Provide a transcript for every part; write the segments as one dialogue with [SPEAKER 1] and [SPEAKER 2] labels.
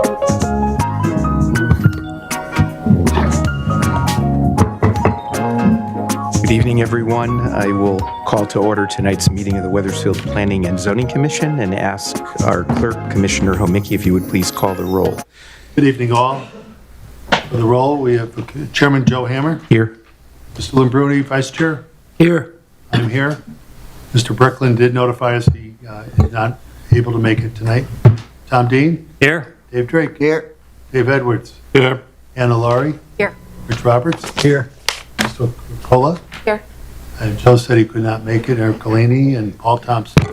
[SPEAKER 1] Good evening, everyone. I will call to order tonight's meeting of the Weathersfield Planning and Zoning Commission and ask our clerk, Commissioner Homicki, if you would please call the roll.
[SPEAKER 2] Good evening, all. For the roll, we have Chairman Joe Hammer.
[SPEAKER 1] Here.
[SPEAKER 2] Mr. Lambruni, Vice Chair.
[SPEAKER 1] Here.
[SPEAKER 2] I'm here. Mr. Bricklin did notify us he is not able to make it tonight. Tom Dean.
[SPEAKER 1] Here.
[SPEAKER 2] Dave Drake.
[SPEAKER 3] Here.
[SPEAKER 2] Dave Edwards.
[SPEAKER 1] Here.
[SPEAKER 2] Anna Laurie.
[SPEAKER 4] Here.
[SPEAKER 2] Rich Roberts.
[SPEAKER 1] Here.
[SPEAKER 2] Mr. Cola.
[SPEAKER 4] Here.
[SPEAKER 2] And Joe said he could not make it. Eric Galani and Paul Thompson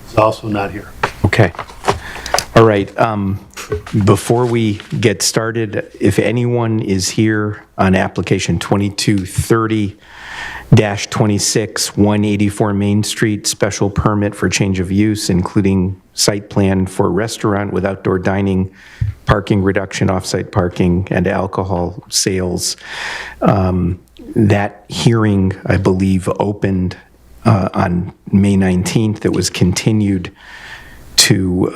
[SPEAKER 2] is also not here.
[SPEAKER 1] Okay. All right. Before we get started, if anyone is here on application 2230-26, 184 Main Street, special permit for change of use, including site plan for restaurant with outdoor dining, parking reduction, off-site parking, and alcohol sales. That hearing, I believe, opened on May 19th. It was continued to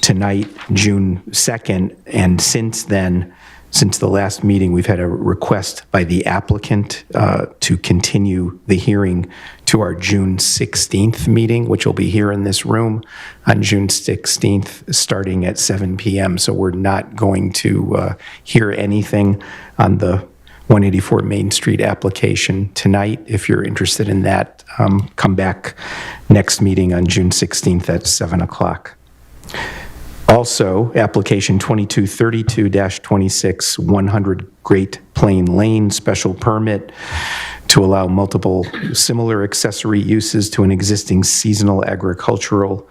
[SPEAKER 1] tonight, June 2nd, and since then, since the last meeting, we've had a request by the applicant to continue the hearing to our June 16th meeting, which will be here in this room on June 16th, starting at 7 p.m. So we're not going to hear anything on the 184 Main Street application tonight. If you're interested in that, come back next meeting on June 16th at 7 o'clock. Also, application 2232-26, 100 Great Plain Lane, special permit to allow multiple similar accessory uses to an existing seasonal agricultural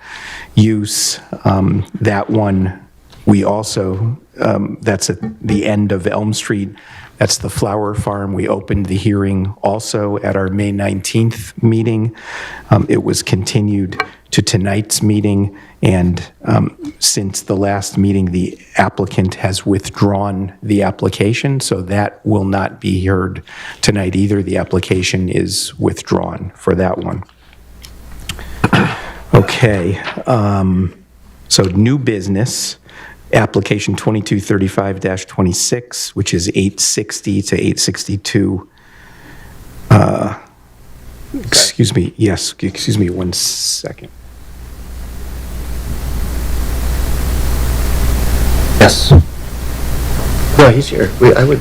[SPEAKER 1] use. That one, we also, that's at the end of Elm Street. That's the flower farm. We opened the hearing also at our May 19th meeting. It was continued to tonight's meeting, and since the last meeting, the applicant has withdrawn the application, so that will not be heard tonight either. The application is withdrawn for that one. Okay, so new business. Application 2235-26, which is 860 to 862. Excuse me, yes, excuse me 1 second.
[SPEAKER 3] Yes. No, he's here. I would.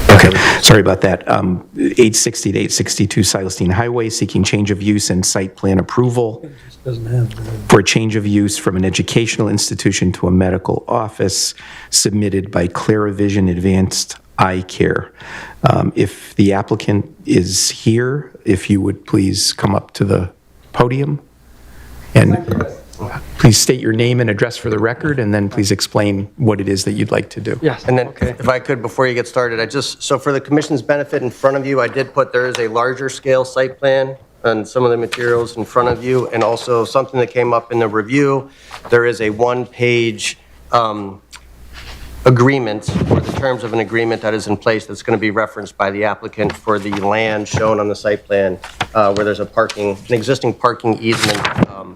[SPEAKER 1] Okay, sorry about that. 860 to 862 Silestine Highway, seeking change of use and site plan approval for a change of use from an educational institution to a medical office, submitted by Clarivision Advanced Eye Care. If the applicant is here, if you would please come up to the podium and please state your name and address for the record, and then please explain what it is that you'd like to do.
[SPEAKER 3] Yes. And then, if I could, before you get started, so for the commission's benefit in front of you, I did put there is a larger scale site plan and some of the materials in front of you, and also something that came up in the review. There is a one-page agreement, or the terms of an agreement that is in place that's going to be referenced by the applicant for the land shown on the site plan, where there's an existing parking easement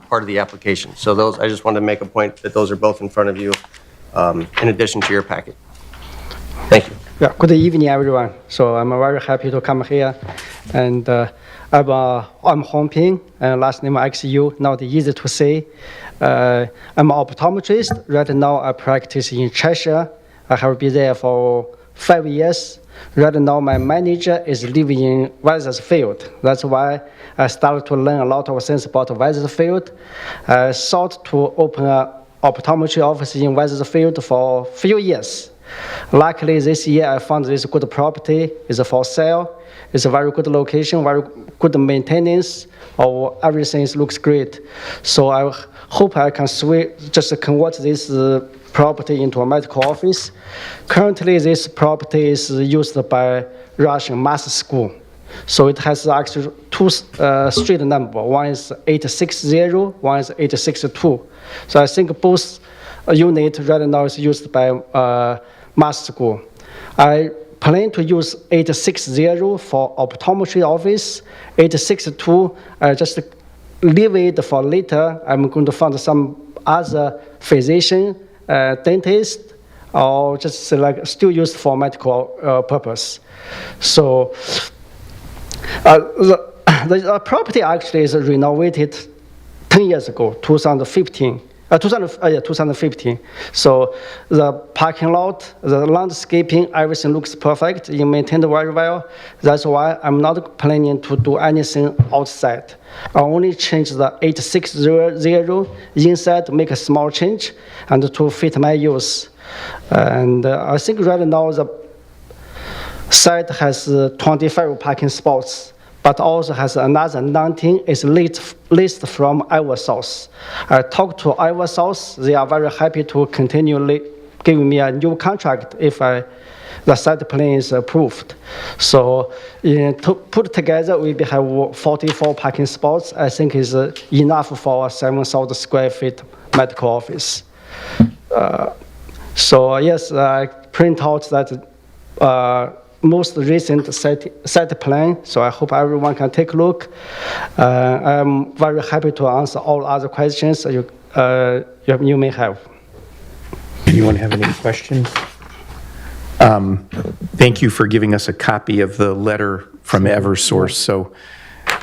[SPEAKER 3] part of the application. So those, I just wanted to make a point that those are both in front of you, in addition to your packet. Thank you.
[SPEAKER 5] Yeah, good evening, everyone. So I'm very happy to come here, and I'm Hong Ping, and last name XU, not easy to say. I'm an optometrist. Right now, I practice in Cheshire. I have been there for 5 years. Right now, my manager is living in Weathersfield. That's why I started to learn a lot of things about Weathersfield. I sought to open an optometry office in Weathersfield for a few years. Luckily, this year I found this good property. It's for sale. It's a very good location, very good maintenance. Everything looks great. So I hope I can just convert this property into a medical office. Currently, this property is used by Russian mass school. So it has actually two street number. One is 860, one is 862. So I think both units right now is used by mass school. I plan to use 860 for optometry office. 862, I just leave it for later. I'm going to find some other physician, dentist, or just like still used for medical purpose. So the property actually is renovated 10 years ago, 2015. 2015. So the parking lot, the landscaping, everything looks perfect. You maintained very well. That's why I'm not planning to do anything outside. I only change the 8600 inside to make a small change and to fit my use. And I think right now the site has 25 parking spots, but also has another 19 is leased from Iversource. I talked to Iversource. They are very happy to continue giving me a new contract if the site plan is approved. So to put together, we have 44 parking spots. I think is enough for a 7,000 square feet medical office. So yes, I print out that most recent site plan, so I hope everyone can take a look. I'm very happy to answer all other questions you may have.
[SPEAKER 1] Anyone have any questions? Thank you for giving us a copy of the letter from Eversource. So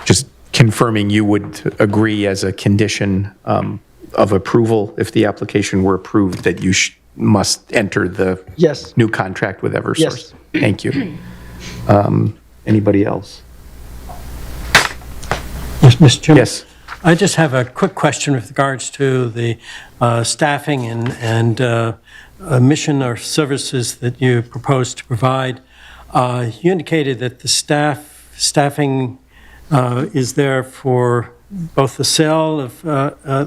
[SPEAKER 1] just confirming you would agree as a condition of approval, if the application were approved, that you must enter the
[SPEAKER 5] Yes.
[SPEAKER 1] new contract with Eversource?
[SPEAKER 5] Yes.
[SPEAKER 1] Thank you. Anybody else?
[SPEAKER 4] Yes, Mr. Chairman?
[SPEAKER 1] Yes.
[SPEAKER 4] I just have a quick question with regards to the staffing and mission or services that you propose to provide. You indicated that the staffing is there for both the sale of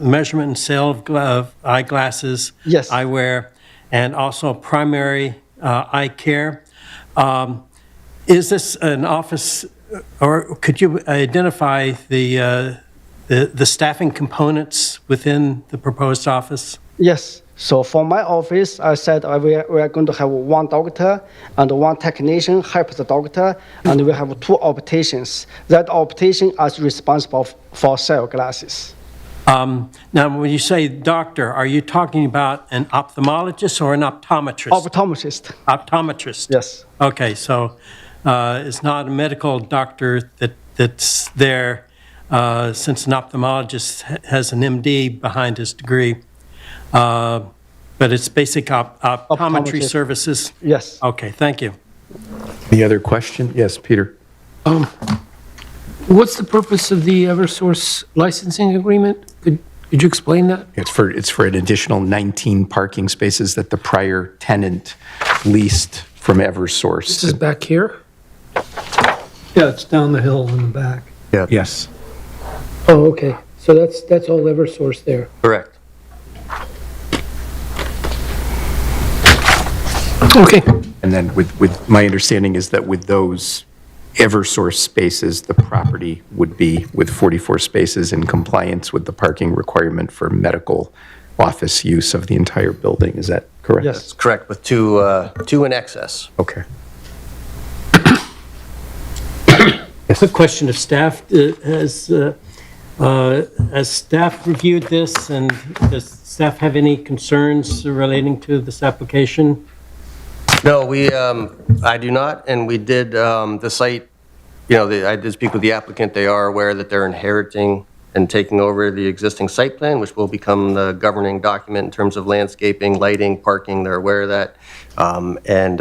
[SPEAKER 4] measurement and sale of eyeglasses,
[SPEAKER 5] Yes.
[SPEAKER 4] eyewear, and also primary eye care. Is this an office, or could you identify the staffing components within the proposed office?
[SPEAKER 5] Yes. So for my office, I said we are going to have one doctor and one technician help the doctor, and we have 2 opticians. That optician is responsible for sell glasses.
[SPEAKER 4] Now, when you say doctor, are you talking about an ophthalmologist or an optometrist?
[SPEAKER 5] Optometrist.
[SPEAKER 4] Optometrist?
[SPEAKER 5] Yes.
[SPEAKER 4] Okay, so it's not a medical doctor that's there, since an ophthalmologist has an MD behind his degree. But it's basic optometry
[SPEAKER 5] Optometrist.
[SPEAKER 4] services?
[SPEAKER 5] Yes.
[SPEAKER 4] Okay, thank you.
[SPEAKER 1] Any other question? Yes, Peter.
[SPEAKER 6] What's the purpose of the Eversource licensing agreement? Could you explain that?
[SPEAKER 1] It's for an additional 19 parking spaces that the prior tenant leased from
[SPEAKER 6] This
[SPEAKER 1] Eversource.
[SPEAKER 6] is back here?
[SPEAKER 7] Yeah, it's down the hill in the back.
[SPEAKER 1] Yes.
[SPEAKER 6] Oh, okay. So that's all Eversource there.
[SPEAKER 3] Correct.
[SPEAKER 6] Okay.
[SPEAKER 1] And then with my understanding is that with those Eversource spaces, the property would be with 44 spaces in compliance with the parking requirement for medical office use of the entire building. Is that correct?
[SPEAKER 5] Yes.
[SPEAKER 3] Correct, with two in excess.
[SPEAKER 1] Okay.
[SPEAKER 4] Quick question of staff. Has staff reviewed this, and does staff have any concerns relating to this application?
[SPEAKER 3] No, I do not, and we did, the site, I did speak with the applicant. They are aware that they're inheriting and taking over the existing site plan, which will become the governing document in terms of landscaping, lighting, parking. They're aware of that. And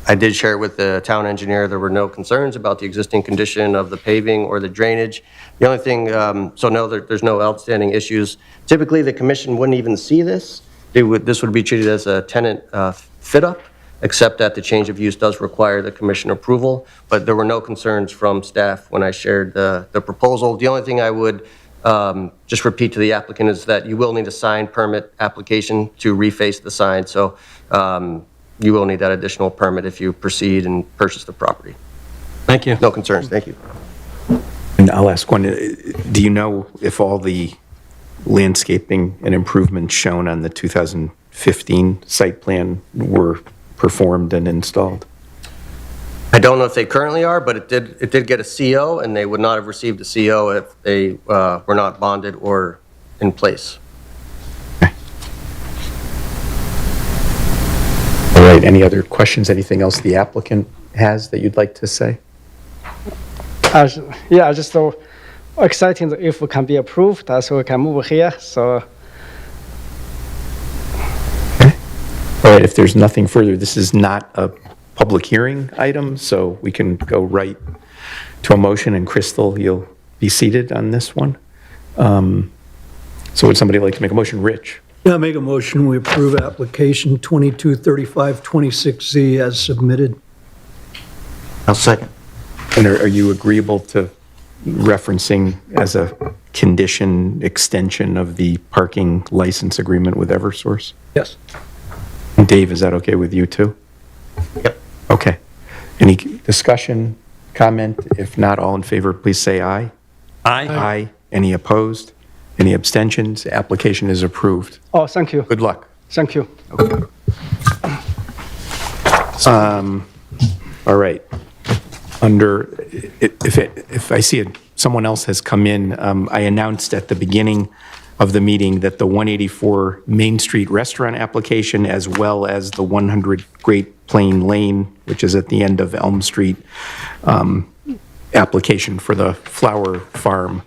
[SPEAKER 3] I did share it with the town engineer. There were no concerns about the existing condition of the paving or the drainage. The only thing, so no, there's no outstanding issues. Typically, the commission wouldn't even see this. This would be treated as a tenant fit-up, except that the change of use does require the commission approval. But there were no concerns from staff when I shared the proposal. The only thing I would just repeat to the applicant is that you will need a sign permit application to reface the sign. So you will need that additional permit if you proceed and purchase the property.
[SPEAKER 4] Thank you.
[SPEAKER 3] No concerns. Thank you.
[SPEAKER 1] And I'll ask one, do you know if all the landscaping and improvements shown on the 2015 site plan were performed and installed?
[SPEAKER 3] I don't know if they currently are, but it did get a CO, and they would not have received a CO if they were not bonded or in place.
[SPEAKER 1] All right, any other questions, anything else the applicant has that you'd like to say?
[SPEAKER 5] Yeah, just so exciting if we can be approved, so we can move here. So
[SPEAKER 1] All right, if there's nothing further, this is not a public hearing item, so we can go right to a motion, and Crystal, you'll be seated on this one. So would somebody like to make a motion? Rich?
[SPEAKER 7] Yeah, I make a motion, we approve application 223526Z as submitted.
[SPEAKER 8] I'll second.
[SPEAKER 1] And are you agreeable to referencing as a condition extension of the parking license agreement with Eversource?
[SPEAKER 7] Yes.
[SPEAKER 1] And Dave, is that okay with you too?
[SPEAKER 3] Yep.
[SPEAKER 1] Okay. Any discussion, comment? If not, all in favor, please say aye.
[SPEAKER 4] Aye.
[SPEAKER 1] Aye. Any opposed? Any abstentions? Application is approved.
[SPEAKER 5] oh, thank you,
[SPEAKER 1] Good luck.
[SPEAKER 5] thank you.
[SPEAKER 1] All right. If I see someone else has come in, I announced at the beginning of the meeting that the 184 Main Street restaurant application, as well as the 100 Great Plain Lane, which is at the end of Elm Street, application for the flower farm.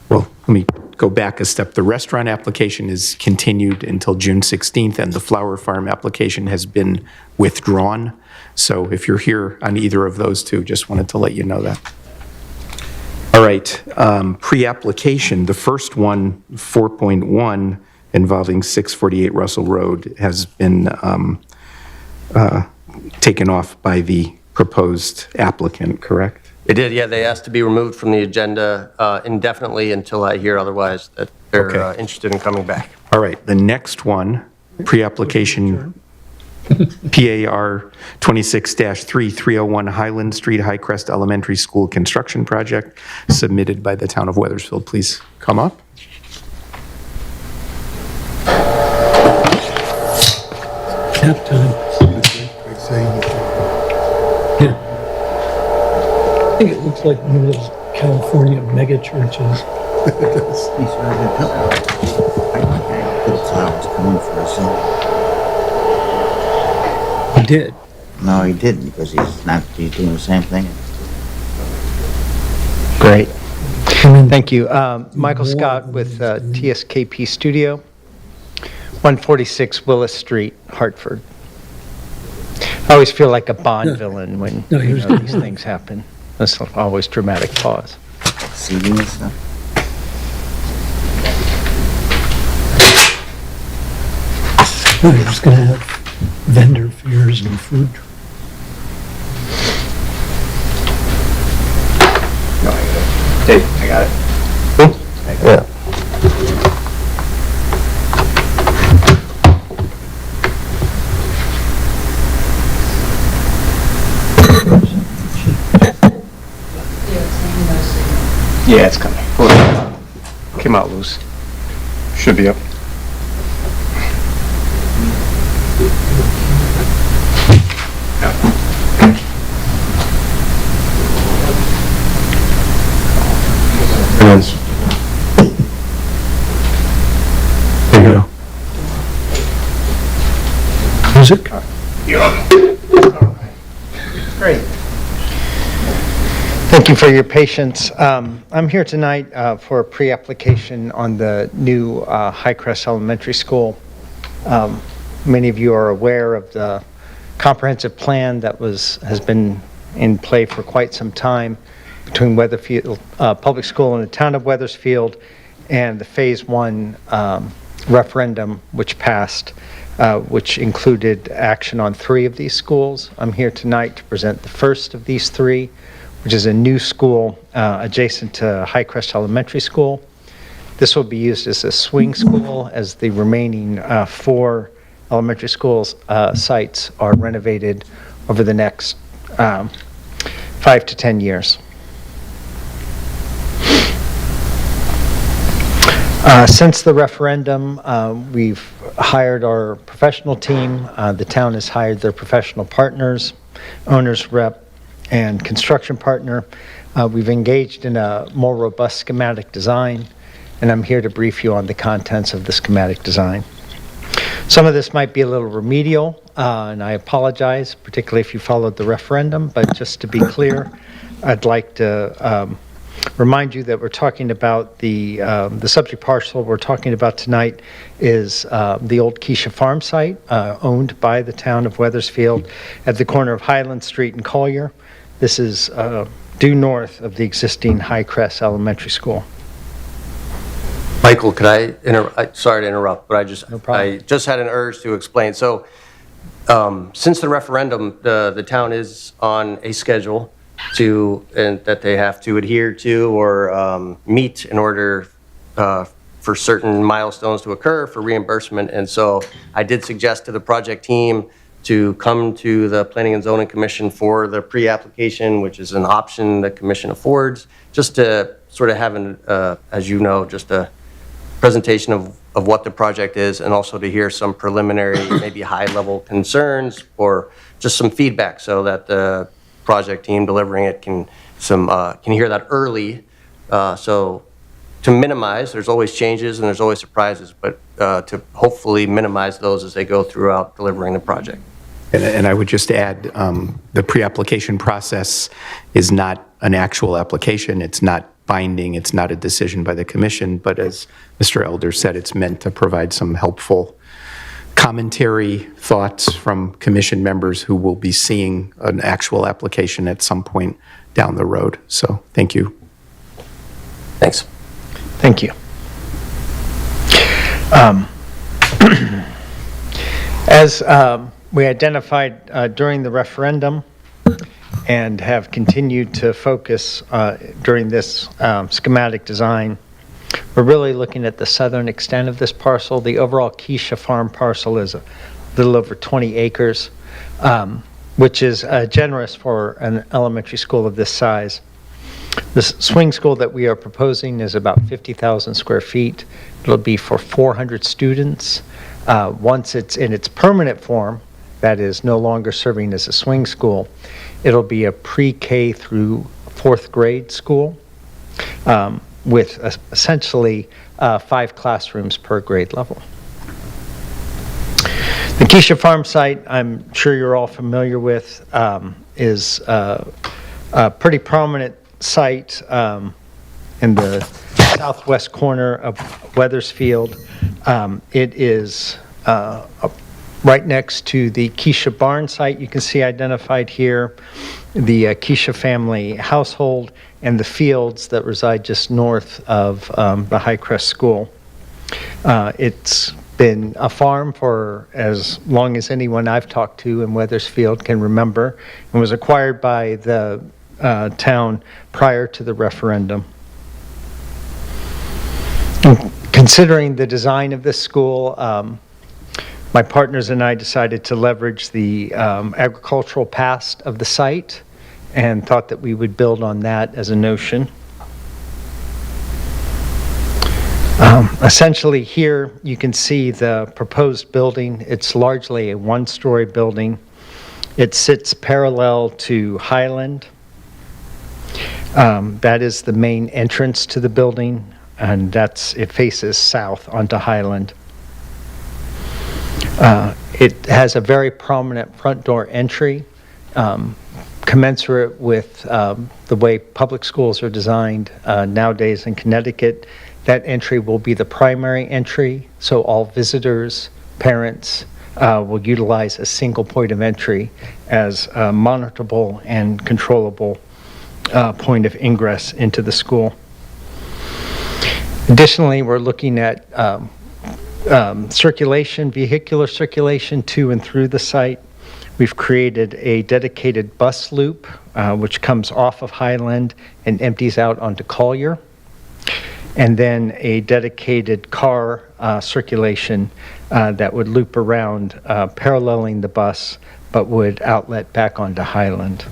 [SPEAKER 1] Well, let me go back a step. The restaurant application is continued until June 16th, and the flower farm application has been withdrawn. So if you're here on either of those two, just wanted to let you know that. All right, pre-application, the first one, 4.1, involving 648 Russell Road, has been taken off by the proposed applicant, correct?
[SPEAKER 3] It did, yeah. They asked to be removed from the agenda indefinitely until I hear otherwise that they're
[SPEAKER 1] Okay.
[SPEAKER 3] interested in coming back.
[SPEAKER 1] All right, the next one, pre-application PAR 26-3, 301 Highland Street, Highcrest Elementary School Construction Project, submitted by the town of Weathersfield. Please come up.
[SPEAKER 7] Halftime. Yeah. I think it looks like one of those California mega churches.
[SPEAKER 8] He's right at Put flowers coming for us.
[SPEAKER 7] He did.
[SPEAKER 8] No, he didn't, because he's doing the same thing.
[SPEAKER 9] Great. Thank you. Michael Scott with TSKP Studio, 146 Willis Street, Hartford. I always feel like a Bond villain when
[SPEAKER 7] No, he was
[SPEAKER 9] these things happen. That's always dramatic pause.
[SPEAKER 8] CD and stuff.
[SPEAKER 7] No, you're just gonna have vendor fairs and food.
[SPEAKER 3] I got it.
[SPEAKER 9] Yeah.
[SPEAKER 10] Yeah, it's coming. Came out loose. Should be up.
[SPEAKER 1] There you go.
[SPEAKER 7] Music?
[SPEAKER 9] Great. Thank you for your patience. I'm here tonight for a pre-application on the new Highcrest Elementary School. Many of you are aware of the comprehensive plan that has been in play for quite some time between Weatherfield Public School and the town of Weathersfield, and the Phase 1 referendum which passed, which included action on 3 of these schools. I'm here tonight to present the first of these 3, which is a new school adjacent to Highcrest Elementary School. This will be used as a swing school as the remaining 4 elementary schools sites are renovated over the next 5 to 10 years. Since the referendum, we've hired our professional team. The town has hired their professional partners, owner's rep, and construction partner. We've engaged in a more robust schematic design, and I'm here to brief you on the contents of the schematic design. Some of this might be a little remedial, and I apologize, particularly if you followed the referendum, but just to be clear, I'd like to remind you that we're talking about the subject parcel we're talking about tonight is the old Keisha Farm site, owned by the town of Weathersfield at the corner of Highland Street and Collier. This is due north of the existing High Crest Elementary School.
[SPEAKER 3] Michael, could sorry to interrupt, but I
[SPEAKER 9] problem.
[SPEAKER 3] just had an urge to explain. So, since the referendum, the town is on a schedule and that they have to adhere to or meet in order for certain milestones to occur for reimbursement. And so I did suggest to the project team to come to the Planning and Zoning Commission for the pre-application, which is an option the commission affords, just to sort of have as you know, just a presentation of what the project is, and also to hear some preliminary, maybe high-level concerns or just some feedback so that the project team delivering it can hear that early. So to minimize, there's always changes and there's always surprises, but to hopefully minimize those as they go throughout delivering the project.
[SPEAKER 1] And I would just add, the pre-application process is not an actual application. It's not binding. It's not a decision by the commission. But as Mr. Elder said, it's meant to provide some helpful commentary, thoughts from commission members who will be seeing an actual application at some point down the road. So thank you.
[SPEAKER 3] Thanks.
[SPEAKER 9] Thank you. As we identified during the referendum and have continued to focus during this schematic design, we're really looking at the southern extent of this parcel. The overall Keisha Farm parcel is a little over 20 acres, which is generous for an elementary school of this size. This swing school that we are proposing is about 50,000 square feet. It'll be for 400 students. Once it's in its permanent form, that is no longer serving as a swing school, it'll be a pre-K through 4th grade school with essentially 5 classrooms per grade level. The Keisha Farm site, I'm sure you're all familiar with, is a pretty prominent site in the southwest corner of Weathersfield. It is right next to the Keisha Barn site. You can see identified here the Keisha family household and the fields that reside just north of the High Crest School. It's been a farm for as long as anyone I've talked to in Weathersfield can remember, and was acquired by the town prior to the referendum. Considering the design of this school, my partners and I decided to leverage the agricultural past of the site and thought that we would build on that as a notion. Essentially here you can see the proposed building. It's largely a one-story building. It sits parallel to Highland. That is the main entrance to the building, and it faces south onto Highland. It has a very prominent front door entry, commensurate with the way public schools are designed nowadays in Connecticut. That entry will be the primary entry, so all visitors, parents will utilize a single point of entry as a monitorable and controllable point of ingress into the school. Additionally, we're looking at circulation, vehicular circulation to and through the site. We've created a dedicated bus loop which comes off of Highland and empties out onto Collier, and then a dedicated car circulation that would loop around paralleling the bus but would outlet back onto Highland.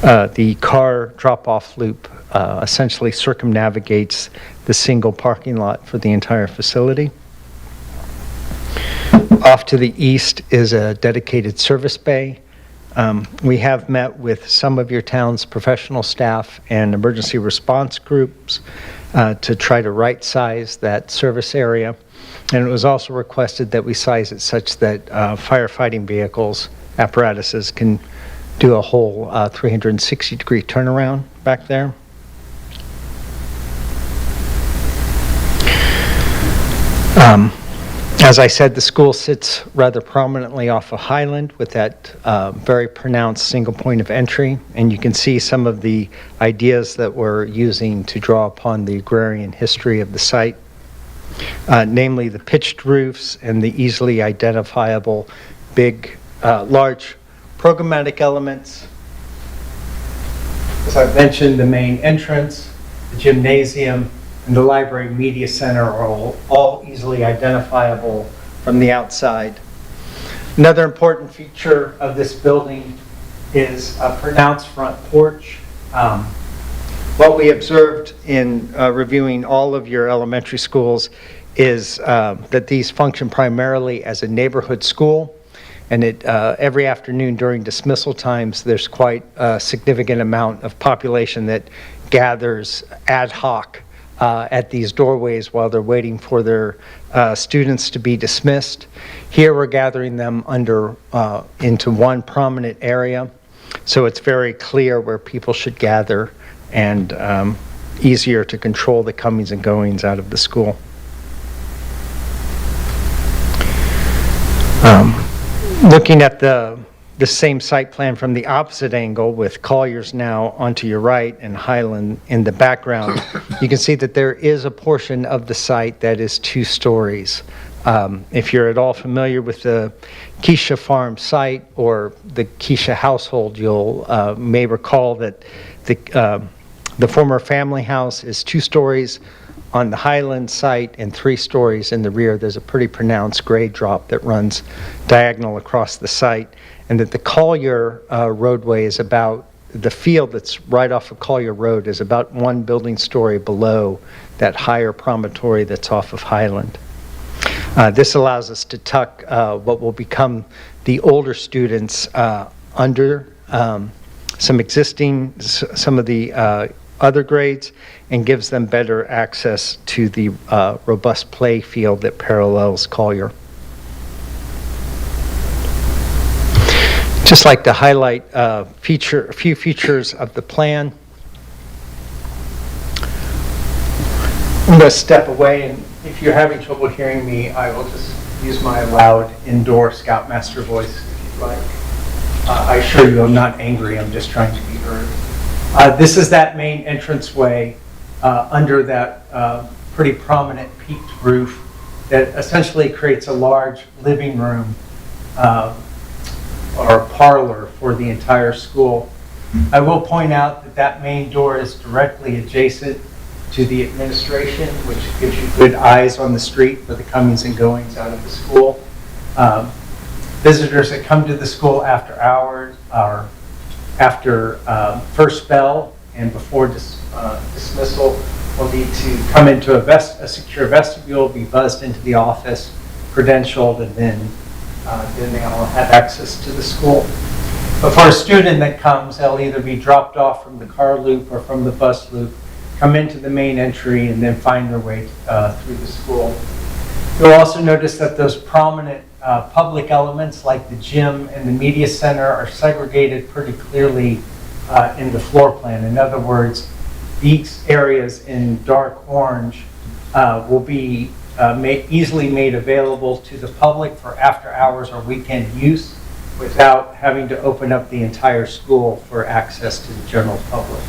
[SPEAKER 9] The car drop-off loop essentially circumnavigates the single parking lot for the entire facility. Off to the east is a dedicated service bay We have met with some of your town's professional staff and emergency response groups to try to right-size that service area. And it was also requested that we size it such that firefighting vehicles, apparatuses can do a whole 360-degree turnaround back there. As I said, the school sits rather prominently off of Highland with that very pronounced single point of entry, and you can see some of the ideas that we're using to draw upon the agrarian history of the site, namely the pitched roofs and the easily identifiable big, large programmatic elements. As I've mentioned, the main entrance, the gymnasium, and the library media center are all easily identifiable from the outside. Another important feature of this building is a pronounced front porch. What we observed in reviewing all of your elementary schools is that these function primarily as a neighborhood school, and every afternoon during dismissal times, there's quite a significant amount of population that gathers ad hoc at these doorways while they're waiting for their students to be dismissed. Here we're gathering them into one prominent area, so it's very clear where people should gather and easier to control the comings and goings out of the school. Looking at the same site plan from the opposite angle with Collier's now onto your right and Highland in the background, you can see that there is a portion of the site that is 2 stories. If you're at all familiar with the Keisha Farm site or the Keisha household, you'll may recall that the former family house is 2 stories on the Highland site and 3 stories in the rear. There's a pretty pronounced grade drop that runs diagonal across the site, and that the Collier roadway is about, the field that's right off of Collier Road is about 1 building story below that higher promontory that's off of Highland. This allows us to tuck what will become the older students under some of the other grades, and gives them better access to the robust play field that parallels Collier. Just like to highlight a few features of the plan. I'm going to step away, and if you're having trouble hearing me, I will just use my loud indoor Scoutmaster voice if you'd like. I assure you I'm not angry, I'm just trying to be heard. This is that main entranceway under that pretty prominent peaked roof that essentially creates a large living room or parlor for the entire school. I will point out that that main door is directly adjacent to the administration, which gives you good eyes on the street for the comings and goings out of the school. Visitors that come to the school after hours or after first bell and before dismissal will need to come into a secure vestibule, be buzzed into the office, credentialed, and then they'll have access to the school. But for a student that comes, they'll either be dropped off from the car loop or from the bus loop, come into the main entry, and then find their way through the school. You'll also notice that those prominent public elements like the gym and the media center are segregated pretty clearly in the floor plan. In other words, these areas in dark orange will be easily made available to the public for after hours or weekend use without having to open up the entire school for access to the general public.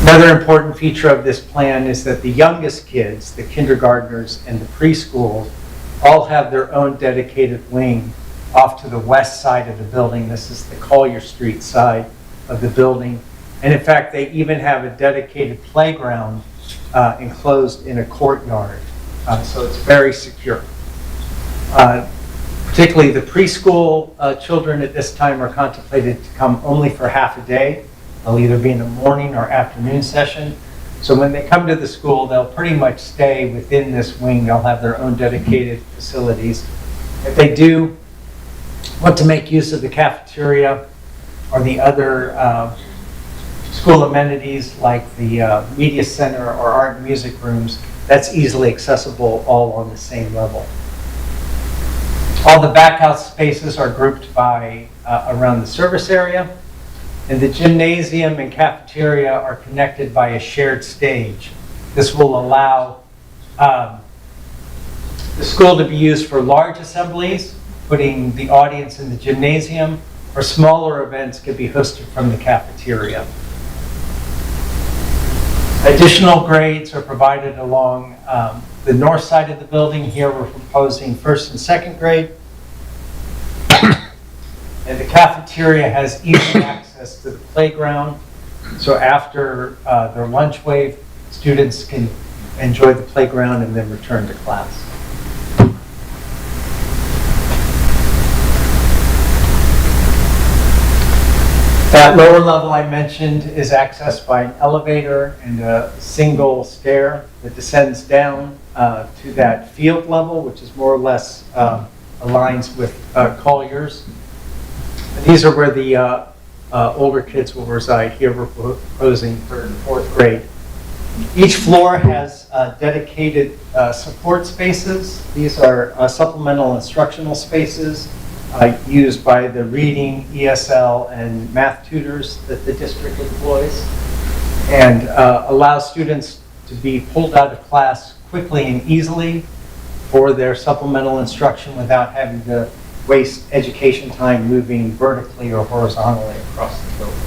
[SPEAKER 9] Another important feature of this plan is that the youngest kids, the kindergartners and the preschools, all have their own dedicated wing off to the west side of the building. This is the Collier Street side of the building. And in fact, they even have a dedicated playground enclosed in a courtyard. So it's very secure. Particularly the preschool children at this time are contemplated to come only for half a day. They'll either be in the morning or afternoon session. So when they come to the school, they'll pretty much stay within this wing. They'll have their own dedicated facilities. If they do want to make use of the cafeteria or the other school amenities like the media center or art and music rooms, that's easily accessible all on the same level. All the back house spaces are grouped by around the service area, and the gymnasium and cafeteria are connected by a shared stage. This will allow the school to be used for large assemblies, putting the audience in the gymnasium, or smaller events could be hosted from the cafeteria. Additional grades are provided along the north side of the building. Here we're proposing first and second grade. And the cafeteria has easy access to the playground. So after their lunch wave, students can enjoy the playground and then return to class. That lower level I mentioned is accessed by an elevator and a single stair that descends down to that field level, which is more or less aligns with Collier's. These are where the older kids will reside. Here we're proposing third and fourth grade. Each floor has dedicated support spaces. These are supplemental instructional spaces used by the reading, ESL, and math tutors that the district employs, and allows students to be pulled out of class quickly and easily for their supplemental instruction without having to waste education time moving vertically or horizontally across the building.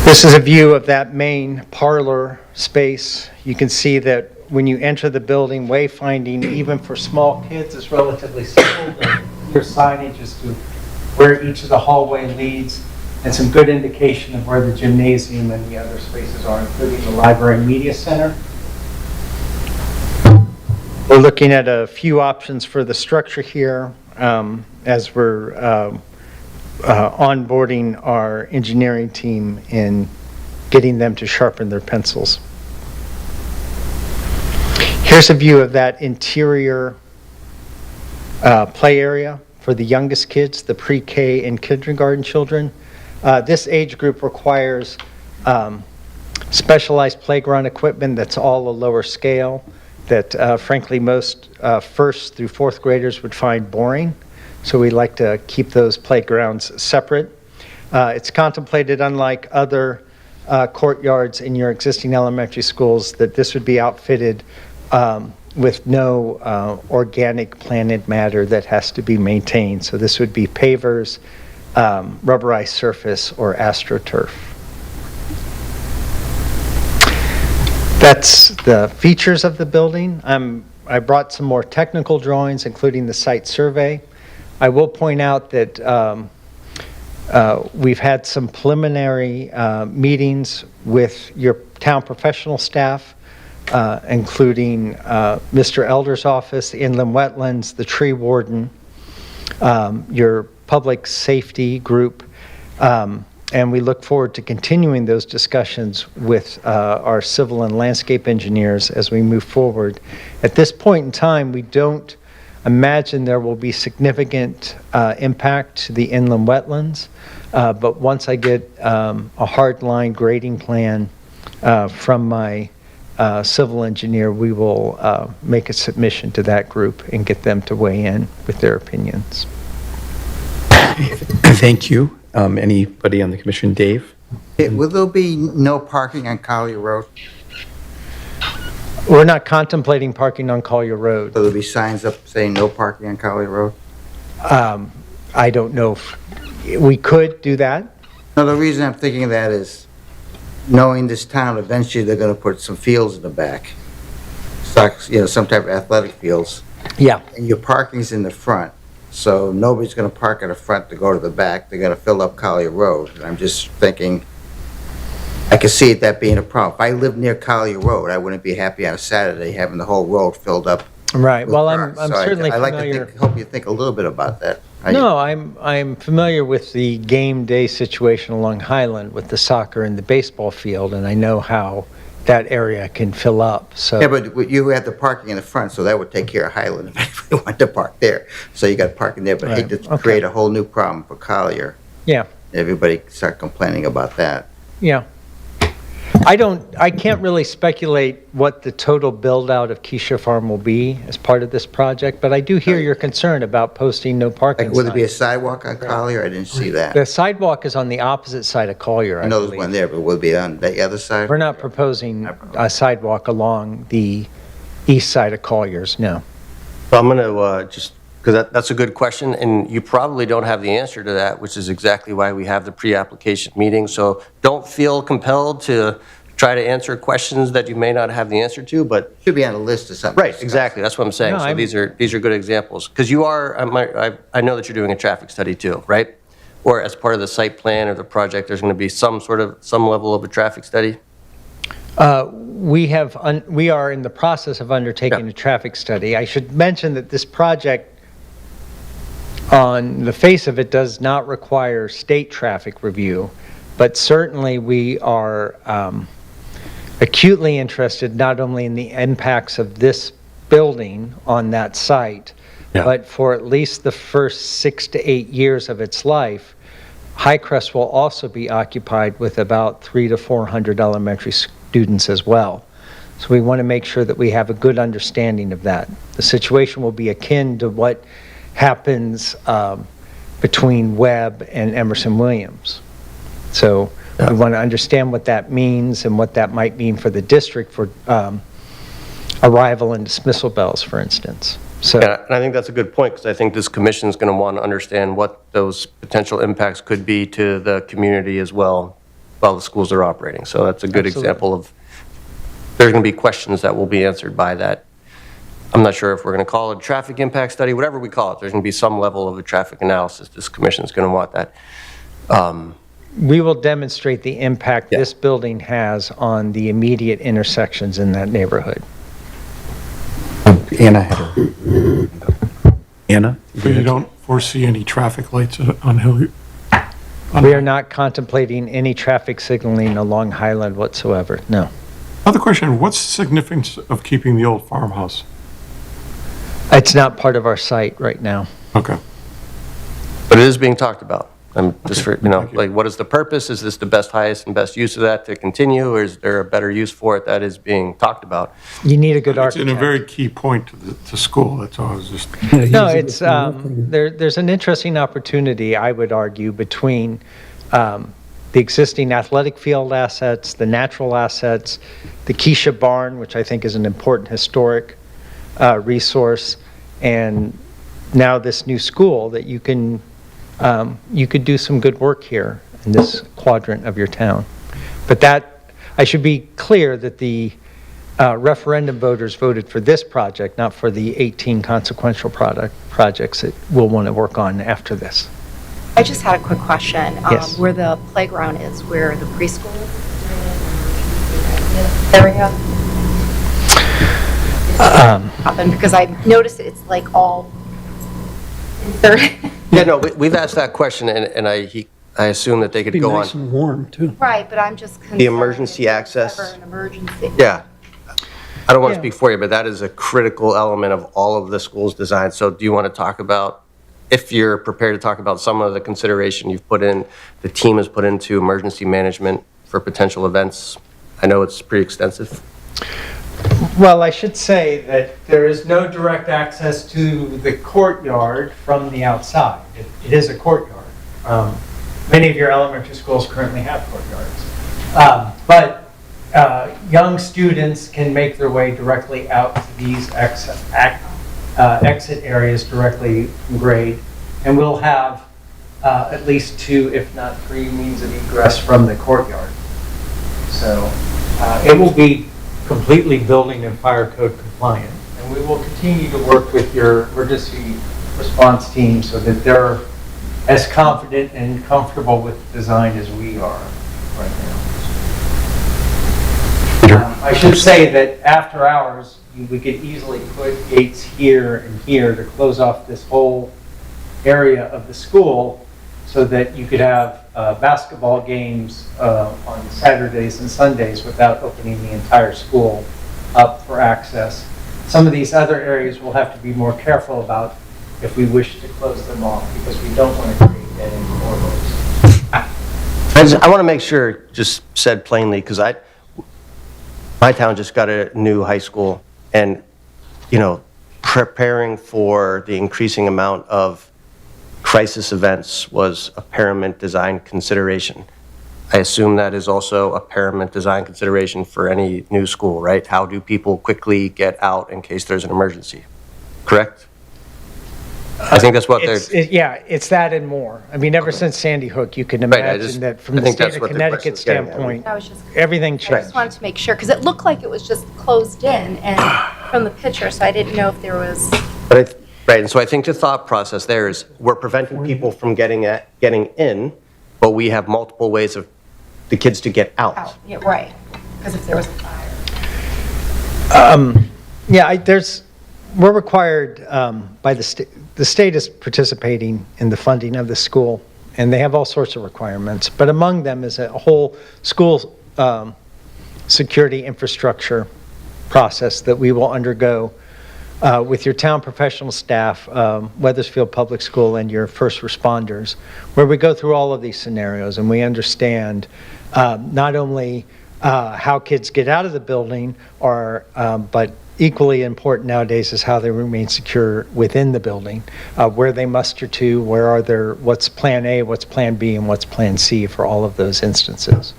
[SPEAKER 9] This is a view of that main parlor space. You can see that when you enter the building, wayfinding, even for small kids, is relatively simple. There's signage as to where each of the hallway leads, and some good indication of where the gymnasium and the other spaces are, including the library and media center. We're looking at a few options for the structure here as we're onboarding our engineering team and getting them to sharpen their pencils. Here's a view of that interior play area for the youngest kids, the pre-K and kindergarten children. This age group requires specialized playground equipment that's all a lower scale that frankly most first through fourth graders would find boring. So we like to keep those playgrounds separate. It's contemplated, unlike other courtyards in your existing elementary schools, that this would be outfitted with no organic planted matter that has to be maintained. So this would be pavers, rubberized surface, or AstroTurf. That's the features of the building. I brought some more technical drawings, including the site survey. I will point out that we've had some preliminary meetings with your town professional staff, including Mr. Elder's office, the inland wetlands, the tree warden, your public safety group, and we look forward to continuing those discussions with our civil and landscape engineers as we move forward. At this point in time, we don't imagine there will be significant impact to the inland wetlands, but once I get a hard line grading plan from my civil engineer, we will make a submission to that group and get them to weigh in with their opinions.
[SPEAKER 1] Thank you. Anybody on the commission? Dave?
[SPEAKER 8] Will there be no parking on Collier Road?
[SPEAKER 9] We're not contemplating parking on Collier Road.
[SPEAKER 8] Will there be signs up saying no parking on Collier Road?
[SPEAKER 9] I don't know if we could do that.
[SPEAKER 8] No, the reason I'm thinking of that is, knowing this town, eventually they're gonna put some fields in the back. Socks, some type of athletic fields.
[SPEAKER 9] Yeah.
[SPEAKER 8] And your parking's in the front, so nobody's gonna park at the front to go to the back. They're gonna fill up Collier Road. And I'm just thinking, I could see that being a problem. If I lived near Collier Road, I wouldn't be happy on a Saturday having the whole road filled up.
[SPEAKER 9] Right.
[SPEAKER 8] with
[SPEAKER 9] Well, I'm
[SPEAKER 8] cars. So
[SPEAKER 9] certainly
[SPEAKER 8] I like
[SPEAKER 9] familiar.
[SPEAKER 8] to hope you think a little bit about that. How you-
[SPEAKER 9] No, I'm familiar with the game day situation along Highland with the soccer and the baseball field, and I know how that area can fill up, so.
[SPEAKER 8] Yeah, but you have the parking in the front, so that would take care of Highland if anybody wanted to park there. So you got parking there, but I hate
[SPEAKER 9] Right,
[SPEAKER 8] to
[SPEAKER 9] okay.
[SPEAKER 8] create a whole new problem for Collier.
[SPEAKER 9] Yeah.
[SPEAKER 8] Everybody start complaining about that.
[SPEAKER 9] Yeah. I can't really speculate what the total build-out of Keisha Farm will be as part of this project, but I do hear your concern about posting no parking
[SPEAKER 8] Like, would there be a
[SPEAKER 9] signs.
[SPEAKER 8] sidewalk on Collier? I didn't see that.
[SPEAKER 9] The sidewalk is on the opposite side of Collier,
[SPEAKER 8] I
[SPEAKER 9] I
[SPEAKER 8] know there's
[SPEAKER 9] believe.
[SPEAKER 8] one there, but will it be on the other side?
[SPEAKER 9] We're not proposing a sidewalk along the east side of Collier's, no.
[SPEAKER 3] So I'm going to just, because that's a good question, and you probably don't have the answer to that, which is exactly why we have the pre-application meeting. So don't feel compelled to try to answer questions that you may not have the answer to, but.
[SPEAKER 8] Should be on a list or something.
[SPEAKER 3] Right, exactly, that's what I'm saying.
[SPEAKER 9] No,
[SPEAKER 3] So
[SPEAKER 9] I'm-
[SPEAKER 3] these are good examples. Because you are, I know that you're doing a traffic study too, right? Or as part of the site plan or the project, there's going to be some level of a traffic study?
[SPEAKER 9] We are in the process of undertaking
[SPEAKER 3] Yeah.
[SPEAKER 9] a traffic study. I should mention that this project, on the face of it, does not require state traffic review, but certainly we are acutely interested not only in the impacts of this building on that site,
[SPEAKER 3] Yeah.
[SPEAKER 9] but for at least the first 6 to 8 years of its life, Highcrest will also be occupied with about 300 to 400 elementary students as well. So we want to make sure that we have a good understanding of that. The situation will be akin to what happens between Webb and Emerson Williams. So we want to understand what that means and what that might mean for the district for arrival and dismissal bells, for instance. So.
[SPEAKER 3] Yeah, and I think that's a good point, because I think this commission is going to want to understand what those potential impacts could be to the community as well while the schools are operating. So that's a good
[SPEAKER 9] Absolutely.
[SPEAKER 3] example of, there's going to be questions that will be answered by that. I'm not sure if we're going to call it a traffic impact study, whatever we call it, there's going to be some level of a traffic analysis. This commission is going to want that.
[SPEAKER 9] We will demonstrate the impact
[SPEAKER 3] Yeah.
[SPEAKER 9] this building has on the immediate intersections in that neighborhood.
[SPEAKER 1] Anna had her. Anna?
[SPEAKER 7] So you don't foresee any traffic lights on Hill?
[SPEAKER 9] We are not contemplating any traffic signaling along Highland whatsoever, no.
[SPEAKER 7] Other question, what's the significance of keeping the old farmhouse?
[SPEAKER 9] It's not part of our site right now.
[SPEAKER 7] Okay.
[SPEAKER 3] But it is being talked about. Just for,
[SPEAKER 7] thank you.
[SPEAKER 3] like, what is the purpose? Is this the best, highest, and best use of that to continue, or is there a better use for it that is being talked about?
[SPEAKER 9] You need a good
[SPEAKER 7] It's in a
[SPEAKER 9] architect.
[SPEAKER 7] very key point to school, that's all I was just.
[SPEAKER 9] No, it's, there's an interesting opportunity, I would argue, between the existing athletic field assets, the natural assets, the Keisha Barn, which I think is an important historic resource, and now this new school that you could do some good work here in this quadrant of your town. But that, I should be clear that the referendum voters voted for this project, not for the 18 consequential projects that we'll want to work on after this.
[SPEAKER 11] I just had a quick question.
[SPEAKER 9] Yes.
[SPEAKER 11] Where the playground is, where the preschool area? Happen, because I noticed it's like all inserted.
[SPEAKER 3] Yeah, no, we've asked that question, and I assume that they could
[SPEAKER 6] Be
[SPEAKER 3] go
[SPEAKER 6] nice
[SPEAKER 3] on.
[SPEAKER 6] and warm, too.
[SPEAKER 11] Right, but I'm just concerned.
[SPEAKER 3] The emergency
[SPEAKER 11] if there's
[SPEAKER 3] access?
[SPEAKER 11] ever an emergency.
[SPEAKER 3] Yeah. I don't want to
[SPEAKER 9] Yeah.
[SPEAKER 3] speak for you, but that is a critical element of all of the school's design. So do you want to talk about, if you're prepared to talk about some of the consideration you've put in, the team has put into emergency management for potential events? I know it's pretty extensive.
[SPEAKER 9] Well, I should say that there is no direct access to the courtyard from the outside. It is a courtyard. Many of your elementary schools currently have courtyards. But young students can make their way directly out to these exit areas directly from grade. And we'll have at least 2, if not 3, means of egress from the courtyard. So it will be completely building and fire code compliant. And we will continue to work with your emergency response team so that they're as confident and comfortable with the design as we are right now. I should say that after hours, we could easily put gates here and here to close off this whole area of the school so that you could have basketball games on Saturdays and Sundays without opening the entire school up for access. Some of these other areas we'll have to be more careful about if we wish to close them off, because we don't want to create dead end corridors.
[SPEAKER 3] I want to make sure, just said plainly, because my town just got a new high school, and, you know, preparing for the increasing amount of crisis events was a paramount design consideration. I assume that is also a paramount design consideration for any new school, right? How do people quickly get out in case there's an emergency? Correct? I think that's what they're...
[SPEAKER 9] Yeah, it's that and more. I mean, ever since Sandy Hook, you can
[SPEAKER 3] Right,
[SPEAKER 9] imagine that from
[SPEAKER 3] I
[SPEAKER 9] the
[SPEAKER 3] think
[SPEAKER 9] state
[SPEAKER 3] that's
[SPEAKER 9] of
[SPEAKER 3] what the
[SPEAKER 9] Connecticut
[SPEAKER 3] question's getting at.
[SPEAKER 9] standpoint,
[SPEAKER 11] I was just,
[SPEAKER 9] everything
[SPEAKER 11] I
[SPEAKER 9] changed.
[SPEAKER 11] just wanted to make sure, because it looked like it was just closed in and from the picture, so I didn't know if there was,
[SPEAKER 3] Right, and so I think the thought process there is we're preventing people from getting in, but we have multiple ways of the kids to get out.
[SPEAKER 11] yeah, right, because if there was a fire.
[SPEAKER 9] Yeah, we're required by the state is participating in the funding of the school, and they have all sorts of requirements, but among them is a whole school security infrastructure process that we will undergo with your town professional staff, Weathersfield Public School, and your first responders, where we go through all of these scenarios and we understand not only how kids get out of the building, but equally important nowadays is how they remain secure within the building, where they muster to, what's plan A, what's plan B, and what's plan C for all of those instances.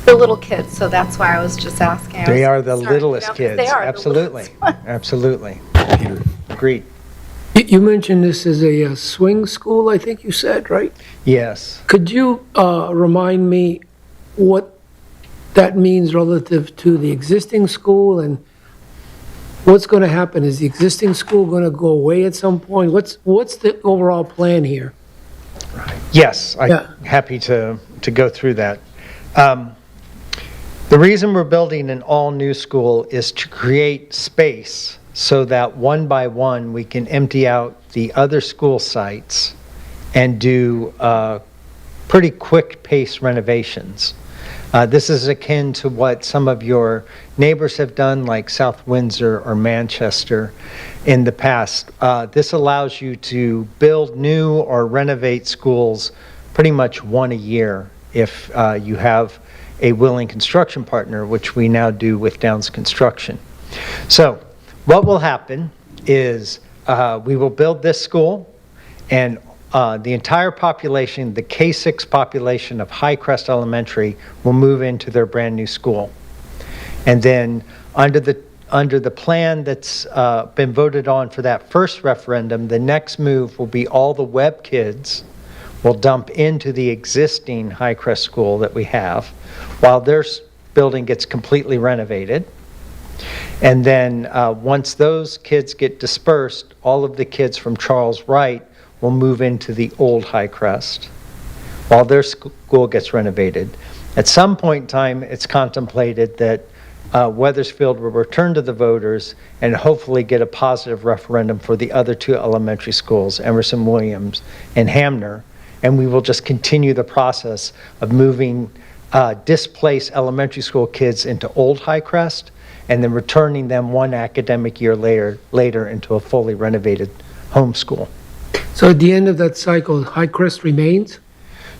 [SPEAKER 11] The little kids, so that's why I was just asking. I
[SPEAKER 9] They
[SPEAKER 11] was
[SPEAKER 9] are the
[SPEAKER 11] concerned,
[SPEAKER 9] littlest
[SPEAKER 11] 'cause
[SPEAKER 9] kids.
[SPEAKER 11] They are. the
[SPEAKER 9] Absolutely.
[SPEAKER 11] littlest ones.
[SPEAKER 9] Absolutely. Agreed.
[SPEAKER 6] You mentioned this is a swing school, I think you said, right?
[SPEAKER 9] Yes.
[SPEAKER 6] Could you remind me what that means relative to the existing school, and what's going to happen? Is the existing school going to go away at some point? What's the overall plan here?
[SPEAKER 9] Yes,
[SPEAKER 6] Yeah.
[SPEAKER 9] I'm happy to go through that. The reason we're building an all-new school is to create space so that one by one we can empty out the other school sites and do pretty quick pace renovations. This is akin to what some of your neighbors have done, like South Windsor or Manchester in the past. This allows you to build new or renovate schools pretty much one a year if you have a willing construction partner, which we now do with Downs Construction. So what will happen is we will build this school, and the entire population, the K-6 population of Highcrest Elementary, will move into their brand new school. And then under the plan that's been voted on for that first referendum, the next move will be all the Webb kids will dump into the existing Highcrest school that we have while their building gets completely renovated. And then once those kids get dispersed, all of the kids from Charles Wright will move into the old Highcrest while their school gets renovated. At some point in time, it's contemplated that Weathersfield will return to the voters and hopefully get a positive referendum for the other two elementary schools, Emerson Williams and Hamner, and we will just continue the process of moving displaced elementary school kids into old Highcrest and then returning them one academic year later into a fully renovated homeschool.
[SPEAKER 6] So at the end of that cycle, Highcrest remains?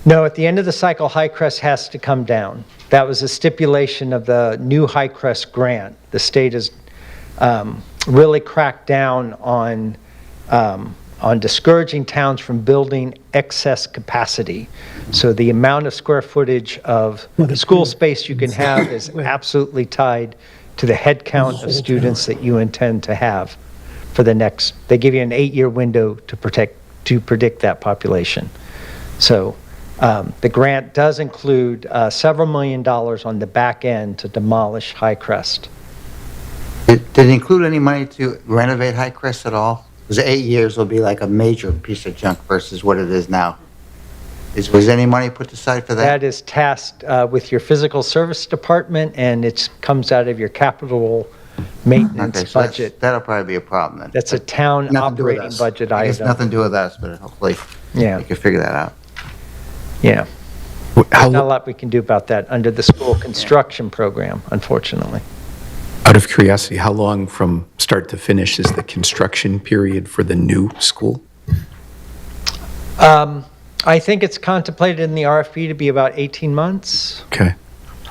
[SPEAKER 9] No, at the end of the cycle, Highcrest has to come down. That was a stipulation of the new Highcrest grant. The state has really cracked down on discouraging towns from building excess capacity. So the amount of square footage of school space you can have is absolutely tied to the head count of students that you intend to have for the next, they give you an 8-year window to predict that population. So the grant does include several $1 million on the back end to demolish Highcrest.
[SPEAKER 8] Did it include any money to renovate Highcrest at all? Because 8 years will be like a major piece of junk versus what it is now. Was any money put aside for that?
[SPEAKER 9] That is tasked with your physical service department, and it comes out of your capital maintenance
[SPEAKER 8] Okay, so
[SPEAKER 9] budget.
[SPEAKER 8] that'll probably be a problem then.
[SPEAKER 9] That's a town
[SPEAKER 8] Nothing to do with
[SPEAKER 9] operating
[SPEAKER 8] us.
[SPEAKER 9] budget
[SPEAKER 8] I guess
[SPEAKER 9] item.
[SPEAKER 8] nothing to do with us, but hopefully
[SPEAKER 9] Yeah.
[SPEAKER 8] we can figure that out.
[SPEAKER 9] Yeah.
[SPEAKER 1] How,
[SPEAKER 9] Not a lot we can do about that under the school construction program, unfortunately.
[SPEAKER 1] out of curiosity, how long from start to finish is the construction period for the new school?
[SPEAKER 9] I think it's contemplated in the RFP to be about 18 months.
[SPEAKER 1] Okay.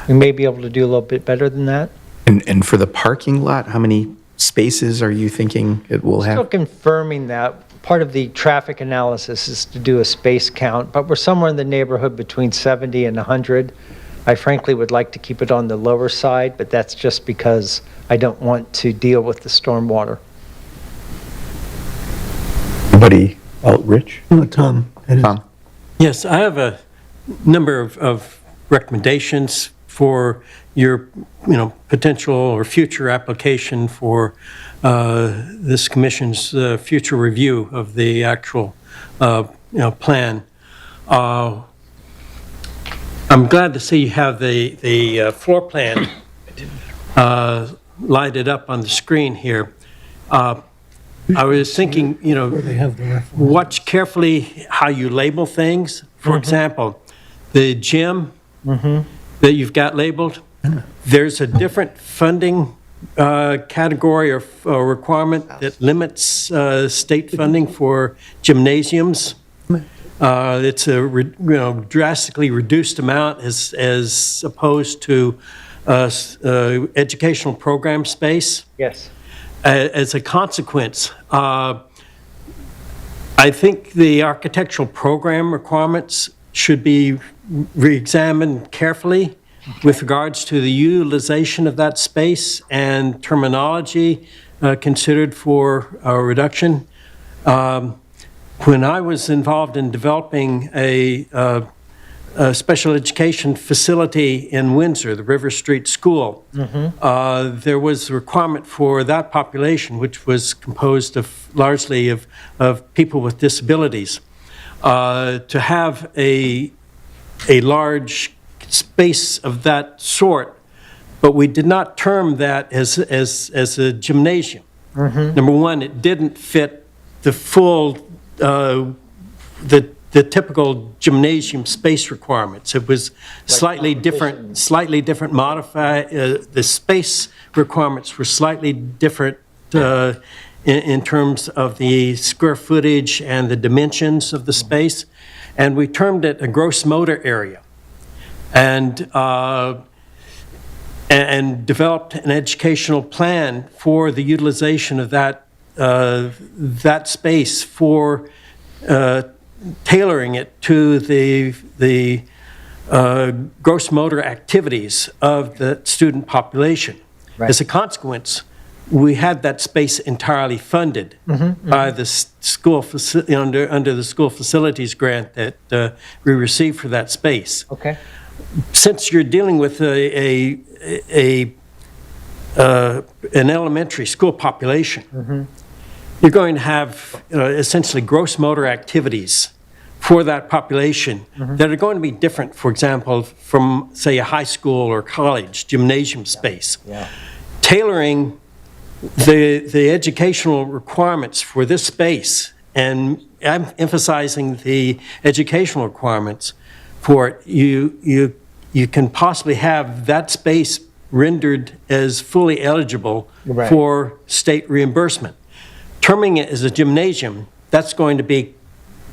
[SPEAKER 9] We may be able to do a little bit better than that.
[SPEAKER 1] And for the parking lot, how many spaces are you thinking it will
[SPEAKER 9] Still
[SPEAKER 1] have?
[SPEAKER 9] confirming that. Part of the traffic analysis is to do a space count, but we're somewhere in the neighborhood between 70 and 100. I frankly would like to keep it on the lower side, but that's just because I don't want to deal with the stormwater.
[SPEAKER 1] Anybody, Rich?
[SPEAKER 7] Tom.
[SPEAKER 1] Tom?
[SPEAKER 4] Yes, I have a number of recommendations for your, potential or future application for this commission's future review of the actual, plan. I'm glad to see you have the floor plan lighted up on the screen here. I was thinking,
[SPEAKER 7] They have the reference.
[SPEAKER 4] watch carefully how you label things. For example, the gym that you've got labeled, there's a different funding category or requirement that limits state funding for gymnasiums. It's a drastically reduced amount as opposed to educational program space.
[SPEAKER 9] Yes.
[SPEAKER 4] As a consequence, I think the architectural program requirements should be re-examined carefully with regards to the utilization of that space and terminology considered for a reduction. When I was involved in developing a special education facility in Windsor, the River Street School, there was a requirement for that population, which was composed of largely of people with disabilities, to have a large space of that sort, but we did not term that as a gymnasium. Number one, it didn't fit the full the typical gymnasium space requirements. It was slightly different modified, the space requirements were slightly different in terms of the square footage and the dimensions of the space, and we termed it a gross motor area. And developed an educational plan for the utilization of that space for tailoring it to the gross motor activities of the student population.
[SPEAKER 9] Right.
[SPEAKER 4] As a consequence, we had that space entirely funded by the school under the school facilities grant that we received for that space.
[SPEAKER 9] Okay.
[SPEAKER 4] Since you're dealing with an elementary school population, you're going to have essentially gross motor activities for that population that are going to be different, for example, from, say, a high school or college gymnasium space.
[SPEAKER 9] Yeah.
[SPEAKER 4] Tailoring the educational requirements for this space, and I'm emphasizing the educational requirements for it, you can possibly have that space rendered as fully eligible
[SPEAKER 9] Right.
[SPEAKER 4] for state reimbursement. Terming it as a gymnasium, that's going to be,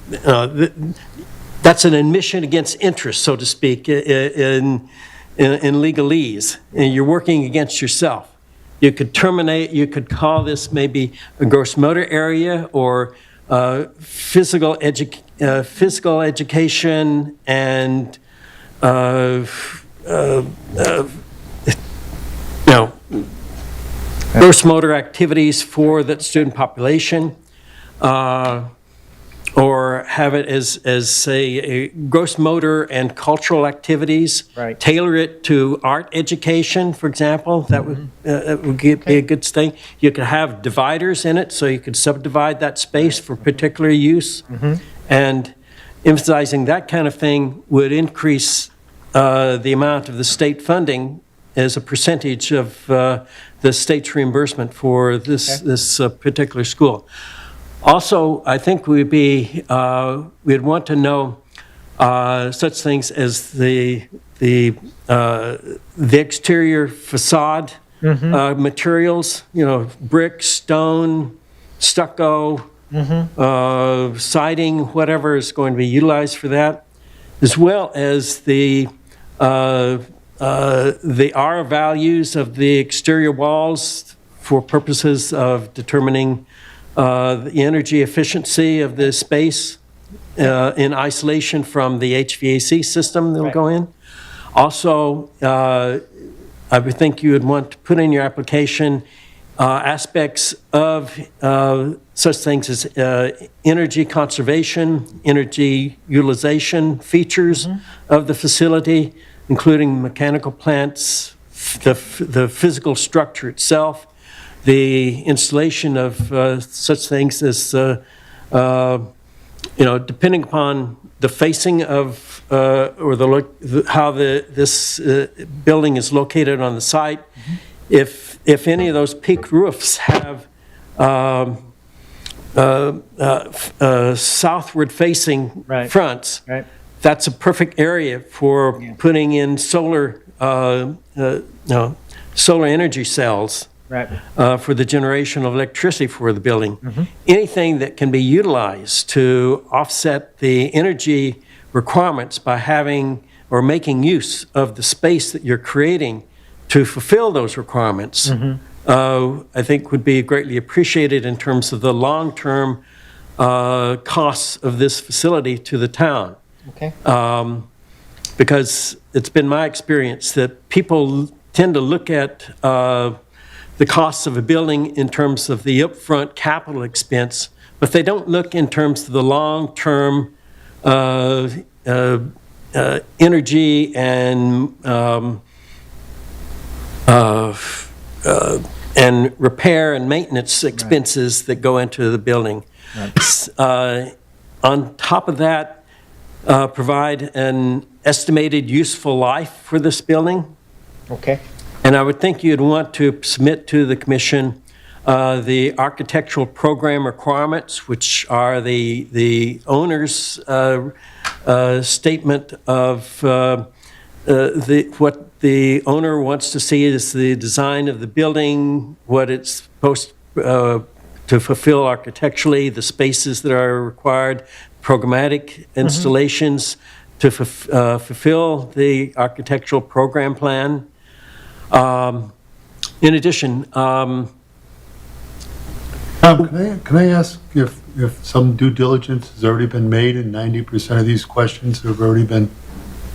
[SPEAKER 4] that's an admission against interest, so to speak, in legalese. And you're working against yourself. You could call this maybe a gross motor area or physical education and gross motor activities for that student population, or have it as say, a gross motor and cultural activities.
[SPEAKER 9] Right.
[SPEAKER 4] Tailor it to art education, for example. That would be a good thing. You could have dividers in it, so you could subdivide that space for particular use. And emphasizing that kind of thing would increase the amount of the state funding as a percentage of the state's reimbursement for this particular school. Also, I think we'd want to know such things as the exterior facade materials, brick, stone, stucco, siding, whatever is going to be utilized for that, as well as the R values of the exterior walls for purposes of determining the energy efficiency of the space in isolation from the HVAC system that will go in. Also, I would think you would want to put in your application aspects of such things as energy conservation, energy utilization features of the facility, including mechanical plants, the physical structure itself, the installation of such things as, depending upon the facing of or how this building is located on the site, if any of those peaked roofs have southward facing fronts, that's a perfect area for putting in solar energy cells for the generation of electricity for the building. Anything that can be utilized to offset the energy requirements by having or making use of the space that you're creating to fulfill those requirements, I think would be greatly appreciated in terms of the long-term costs of this facility to the town.
[SPEAKER 9] Okay.
[SPEAKER 4] Because it's been my experience that people tend to look at the costs of a building in terms of the upfront capital expense, but they don't look in terms of the long-term energy and repair and maintenance expenses that go into the building. On top of that, provide an estimated useful life for this building.
[SPEAKER 9] Okay.
[SPEAKER 4] And I would think you'd want to submit to the commission the architectural program requirements, which are the owner's statement of what the owner wants to see is the design of the building, what it's supposed to fulfill architecturally, the spaces that are required, programmatic installations to fulfill the architectural program plan. In addition,
[SPEAKER 2] Tom, can I ask if some due diligence has already been made and 90% of these questions have already been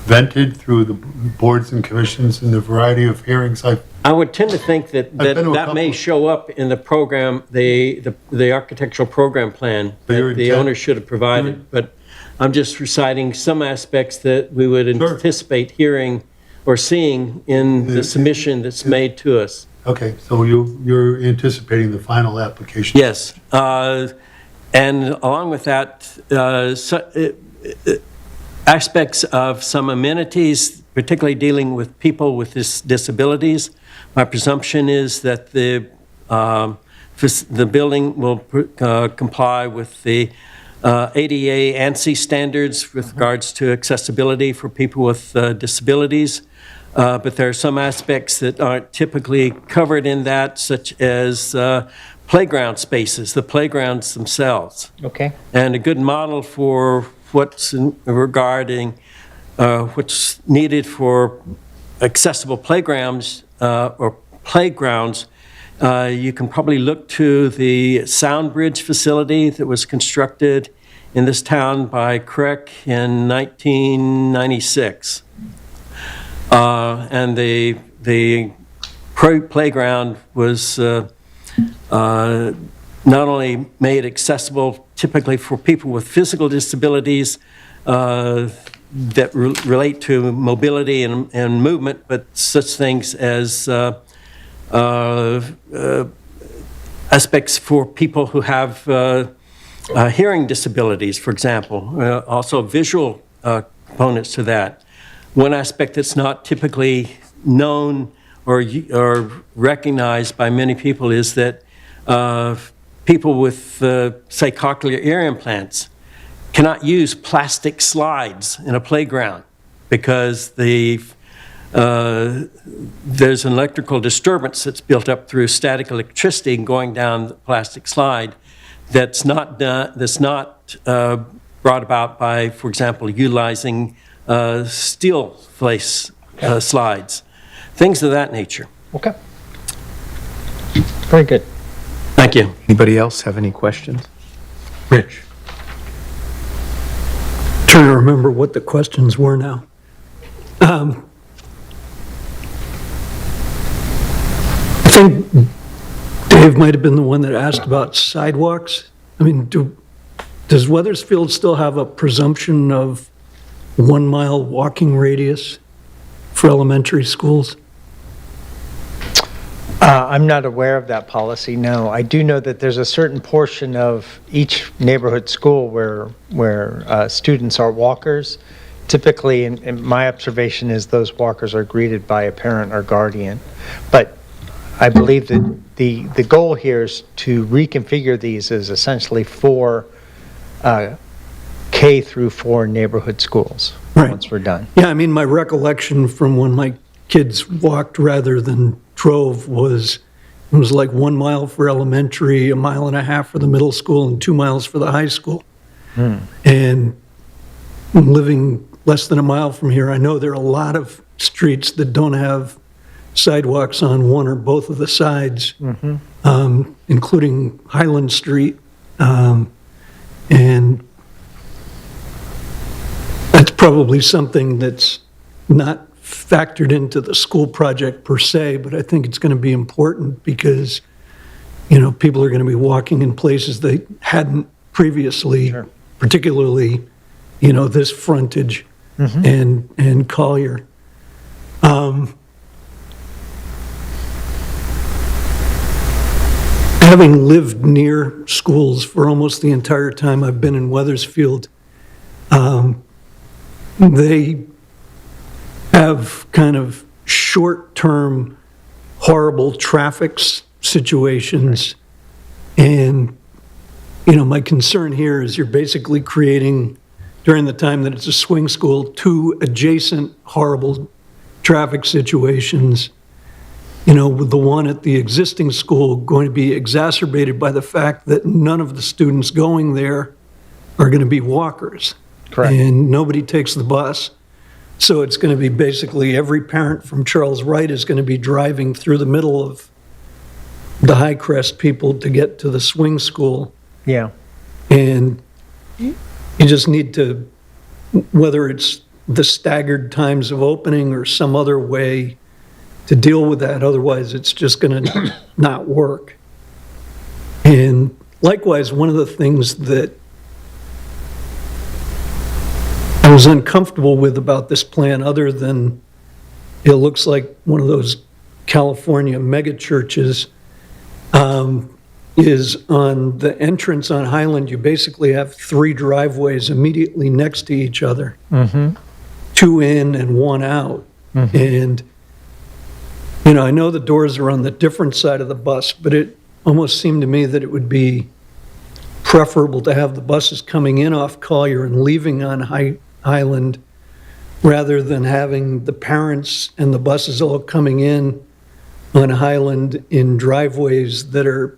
[SPEAKER 2] vented through the boards and commissions and the variety of hearings
[SPEAKER 4] I would tend to think that
[SPEAKER 2] I've been to a
[SPEAKER 4] that may
[SPEAKER 2] couple.
[SPEAKER 4] show up in the program, the architectural program plan
[SPEAKER 2] Your
[SPEAKER 4] that the
[SPEAKER 2] intent-
[SPEAKER 4] owner should have provided. But I'm just reciting some aspects that we would
[SPEAKER 2] Sure.
[SPEAKER 4] anticipate hearing or seeing in the submission that's made to us.
[SPEAKER 2] Okay, so you're anticipating the final application?
[SPEAKER 4] Yes. And along with that, aspects of some amenities, particularly dealing with people with disabilities. My presumption is that the building will comply with the ADA ANSI standards with regards to accessibility for people with disabilities. But there are some aspects that aren't typically covered in that, such as playground spaces, the playgrounds themselves.
[SPEAKER 9] Okay.
[SPEAKER 4] And a good model for what's regarding what's needed for accessible playgrounds you can probably look to the Soundbridge facility that was constructed in this town by Craig in 1996. And the playground was not only made accessible typically for people with physical disabilities that relate to mobility and movement, but such things as aspects for people who have hearing disabilities, for example, also visual components to that. One aspect that's not typically known or recognized by many people is that people with, say, cochlear ear implants cannot use plastic slides in a playground because there's an electrical disturbance that's built up through static electricity going down the plastic slide that's not brought about by, for example, utilizing steel face slides, things of that nature.
[SPEAKER 9] Okay. Very good.
[SPEAKER 4] Thank you.
[SPEAKER 1] Anybody else have any questions?
[SPEAKER 7] Rich. Trying to remember what the questions were now. I think Dave might have been the one that asked about sidewalks. I mean, does Weathersfield still have a presumption of 1 mile walking radius for elementary schools?
[SPEAKER 9] I'm not aware of that policy, no. I do know that there's a certain portion of each neighborhood school where students are walkers. Typically, in my observation is those walkers are greeted by a parent or guardian. But I believe that the goal here is to reconfigure these as essentially for K through 4 neighborhood schools,
[SPEAKER 7] Right.
[SPEAKER 9] once we're done.
[SPEAKER 7] Yeah, I mean, my recollection from when my kids walked rather than drove was, it was like 1 mile for elementary, 1.5 miles for the middle school, and 2 miles for the high school. And living less than a mile from here, I know there are a lot of streets that don't have sidewalks on one or both of the sides, including Highland Street. And that's probably something that's not factored into the school project per se, but I think it's going to be important because, you know, people are going to be walking in places they hadn't previously, particularly, you know, this frontage and Collier. Having lived near schools for almost the entire time I've been in Weathersfield, they have kind of short-term horrible traffic situations. And, you know, my concern here is you're basically creating, during the time that it's a swing school, 2 adjacent horrible traffic situations. You know, with the one at the existing school going to be exacerbated by the fact that none of the students going there are going to be walkers.
[SPEAKER 9] Correct.
[SPEAKER 7] And nobody takes the bus. So it's going to be basically every parent from Charles Wright is going to be driving through the middle of the High Crest people to get to the swing school.
[SPEAKER 9] Yeah.
[SPEAKER 7] And you just need to, whether it's the staggered times of opening or some other way to deal with that, otherwise it's just going to not work. And likewise, one of the things that I was uncomfortable with about this plan, other than it looks like one of those California mega churches, is on the entrance on Highland, you basically have 3 driveways immediately next to each other. 2 in and 1 out. And, you know, I know the doors are on the different side of the bus, but it almost seemed to me that it would be preferable to have the buses coming in off Collier and leaving on Highland, rather than having the parents and the buses all coming in on Highland in driveways that are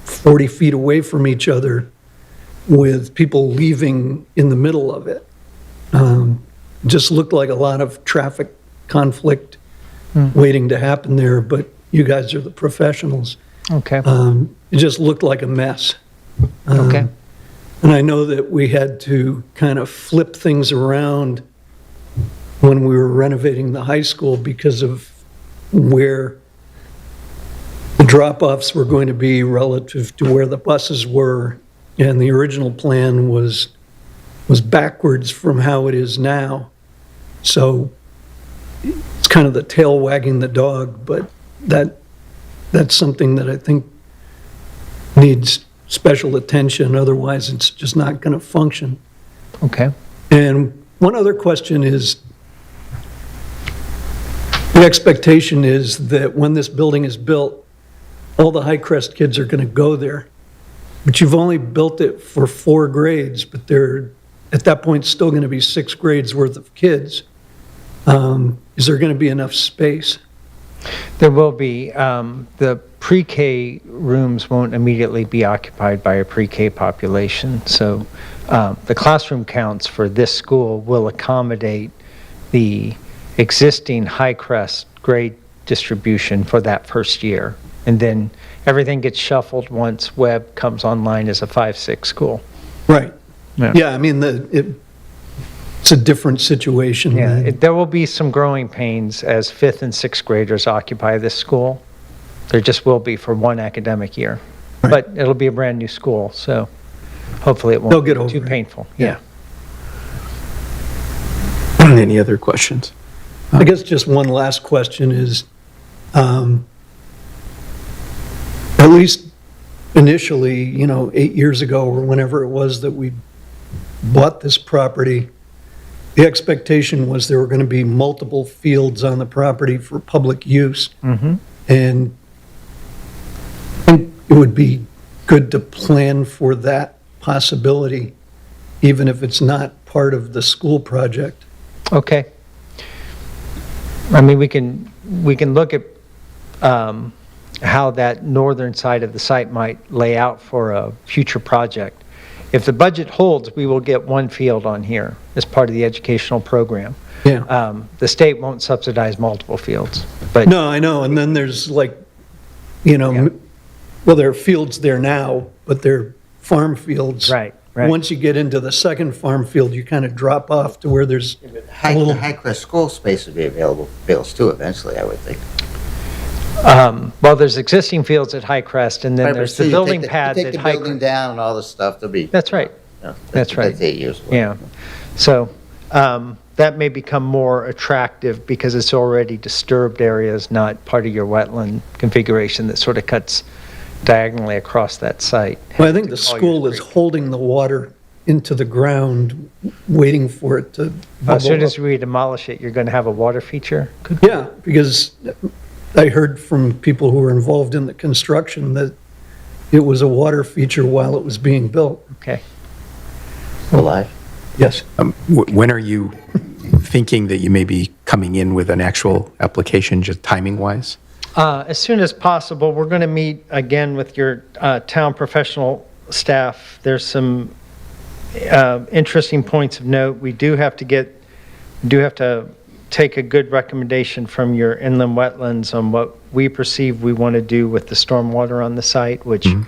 [SPEAKER 7] 40 feet away from each other, with people leaving in the middle of it. Just looked like a lot of traffic conflict waiting to happen there, but you guys are the professionals.
[SPEAKER 9] Okay.
[SPEAKER 7] It just looked like a mess.
[SPEAKER 9] Okay.
[SPEAKER 7] And I know that we had to kind of flip things around when we were renovating the high school because of where the drop-offs were going to be relative to where the buses were. And the original plan was backwards from how it is now. So it's kind of the tail wagging the dog, but that's something that I think needs special attention, otherwise it's just not going to function.
[SPEAKER 9] Okay.
[SPEAKER 7] And one other question is, the expectation is that when this building is built, all the High Crest kids are going to go there. But you've only built it for 4 grades, but there, at that point, still going to be 6 grades worth of kids. Is there going to be enough space?
[SPEAKER 9] There will be. The pre-K rooms won't immediately be occupied by a pre-K population. So the classroom counts for this school will accommodate the existing Highcrest grade distribution for that first year. And then everything gets shuffled once Webb comes online as a 5-6 school.
[SPEAKER 7] Right.
[SPEAKER 9] Yeah.
[SPEAKER 7] Yeah, I mean, it's a different situation.
[SPEAKER 9] Yeah, there will be some growing pains as 5th and 6th graders occupy this school. There just will be for one academic year.
[SPEAKER 7] Right.
[SPEAKER 9] But it'll be a brand-new school, so hopefully it
[SPEAKER 7] They'll
[SPEAKER 9] won't
[SPEAKER 7] get
[SPEAKER 9] be
[SPEAKER 7] over
[SPEAKER 9] too
[SPEAKER 7] it.
[SPEAKER 9] painful.
[SPEAKER 7] Yeah.
[SPEAKER 1] Any other questions?
[SPEAKER 7] I guess just one last question is, at least initially, 8 years ago or whenever it was that we bought this property, the expectation was there were going to be multiple fields on the property for public use.
[SPEAKER 9] Mm-hmm.
[SPEAKER 7] And I think it would be good to plan for that possibility, even if it's not part of the school project.
[SPEAKER 9] Okay. I mean, we can look at how that northern side of the site might lay out for a future project. If the budget holds, we will get one field on here as part of the educational program.
[SPEAKER 7] Yeah.
[SPEAKER 9] The state won't subsidize multiple fields, but
[SPEAKER 7] No, I know, and then there's like,
[SPEAKER 9] Yeah.
[SPEAKER 7] well, there are fields there now, but they're farm fields.
[SPEAKER 9] right.
[SPEAKER 7] Once you get into the second farm field, you kind of drop off to where there's
[SPEAKER 8] The
[SPEAKER 7] a little,
[SPEAKER 8] Highcrest School space would be available for fields too eventually, I would think.
[SPEAKER 9] Well, there's existing fields at Highcrest, and then
[SPEAKER 8] Right, but
[SPEAKER 9] there's
[SPEAKER 8] still,
[SPEAKER 9] the
[SPEAKER 8] you
[SPEAKER 9] building
[SPEAKER 8] take the-
[SPEAKER 9] pads
[SPEAKER 8] you
[SPEAKER 9] at
[SPEAKER 8] take the building
[SPEAKER 9] Highcrest.
[SPEAKER 8] down and all this stuff, there'll be,
[SPEAKER 9] That's right. That's right.
[SPEAKER 8] That's 8 years. away.
[SPEAKER 9] Yeah. So that may become more attractive because it's already disturbed areas, not part of your wetland configuration that sort of cuts diagonally across that site.
[SPEAKER 7] well, I think the
[SPEAKER 9] To Collier's
[SPEAKER 7] school is
[SPEAKER 9] Creek.
[SPEAKER 7] holding the water into the ground, waiting for it to
[SPEAKER 9] As soon
[SPEAKER 7] bubble
[SPEAKER 9] as
[SPEAKER 7] up.
[SPEAKER 9] we demolish it, you're going to have a water feature?
[SPEAKER 7] Yeah, because I heard from people who were involved in the construction that it was a water feature while it was being built.
[SPEAKER 9] Okay.
[SPEAKER 8] Alive.
[SPEAKER 7] Yes.
[SPEAKER 1] When are you thinking that you may be coming in with an actual application, just timing-wise?
[SPEAKER 9] As soon as possible, we're going to meet again with your town professional staff. There's some interesting points of note. We do have to take a good recommendation from your inland wetlands on what we perceive we want to do with the stormwater on the site, which, I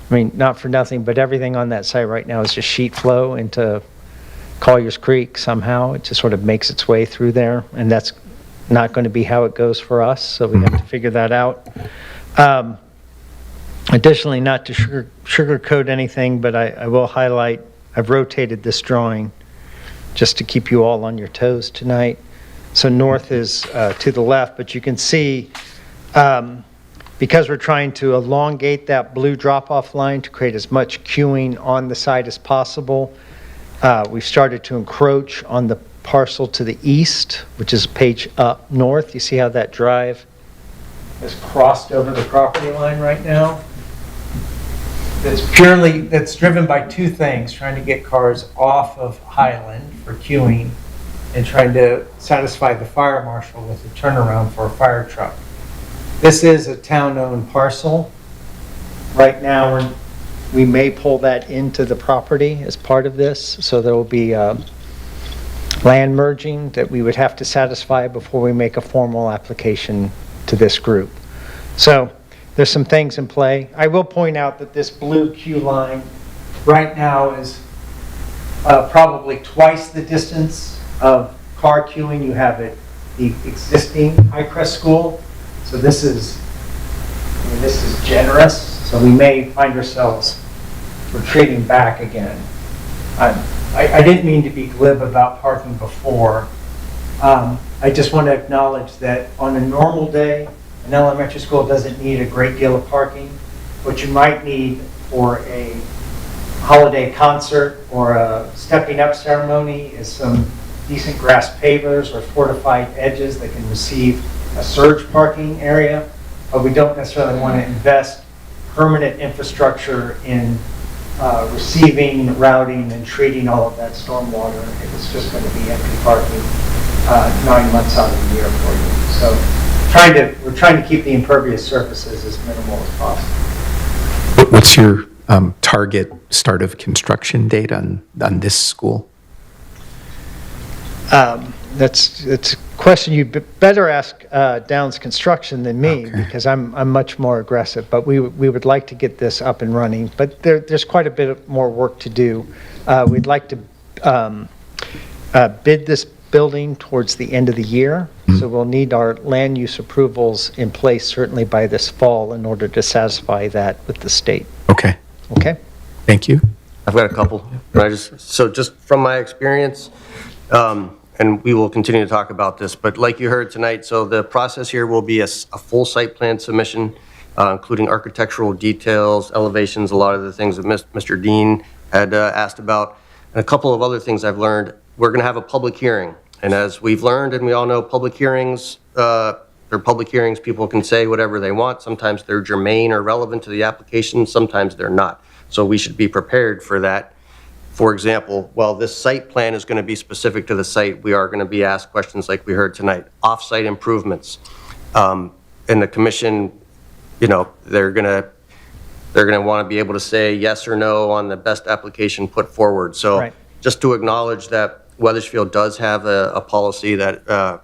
[SPEAKER 9] mean, not for nothing, but everything on that site right now is just sheet flow into Collier's Creek somehow. It just sort of makes its way through there, and that's not going to be how it goes for us, so we have to figure that out. Additionally, not to sugarcoat anything, but I will highlight, I've rotated this drawing just to keep you all on your toes tonight. So north is to the left, but you can see, because we're trying to elongate that blue drop-off line to create as much queuing on the site as possible, we've started to encroach on the parcel to the east, which is a page up north. You see how that drive is crossed over the property line right now? That's driven by two things, trying to get cars off of Highland for queuing and trying to satisfy the fire marshal with a turnaround for a fire truck. This is a town-owned parcel. Right now, we may pull that into the property as part of this, so there will be land merging that we would have to satisfy before we make a formal application to this group. So there's some things in play. I will point out that this blue queue line right now is probably twice the distance of car queuing you have at the existing Highcrest School. So this is generous. So we may find ourselves retreating back again. I didn't mean to be glib about parking before. I just want to acknowledge that on a normal day, an elementary school doesn't need a great deal of parking. What you might need for a holiday concert or a stepping up ceremony is some decent grass pavers or fortified edges that can receive a surge parking area. But we don't necessarily want to invest permanent infrastructure in receiving, routing, and treating all of that stormwater. It was just going to be empty parking 9 months out of the year for you. So we're trying to keep the impervious surfaces as minimal as possible.
[SPEAKER 1] What's your target start of construction date on this school?
[SPEAKER 9] That's a question you better ask Downs Construction than me, because I'm much more aggressive. But we would like to get this up and running. But there's quite a bit more work to do. We'd like to bid this building towards the end of the year. So we'll need our land use approvals in place certainly by this fall in order to satisfy that with the state.
[SPEAKER 1] Okay,
[SPEAKER 9] Okay?
[SPEAKER 1] thank you.
[SPEAKER 3] I've got a couple. So just from my experience, and we will continue to talk about this, but like you heard tonight, so the process here will be a full site plan submission, including architectural details, elevations, a lot of the things that Mr. Dean had asked about, and a couple of other things I've learned. We're going to have a public hearing, and as we've learned, and we all know, public hearings, they're public hearings, people can say whatever they want. Sometimes they're germane or relevant to the application, sometimes they're not. So we should be prepared for that. For example, well, this site plan is going to be specific to the site. We are going to be asked questions like we heard tonight, off-site improvements. And the commission, you know, they're going to want to be able to say yes or no on the best application put forward. So
[SPEAKER 9] Right.
[SPEAKER 3] just to acknowledge that Weathersfield does have a policy that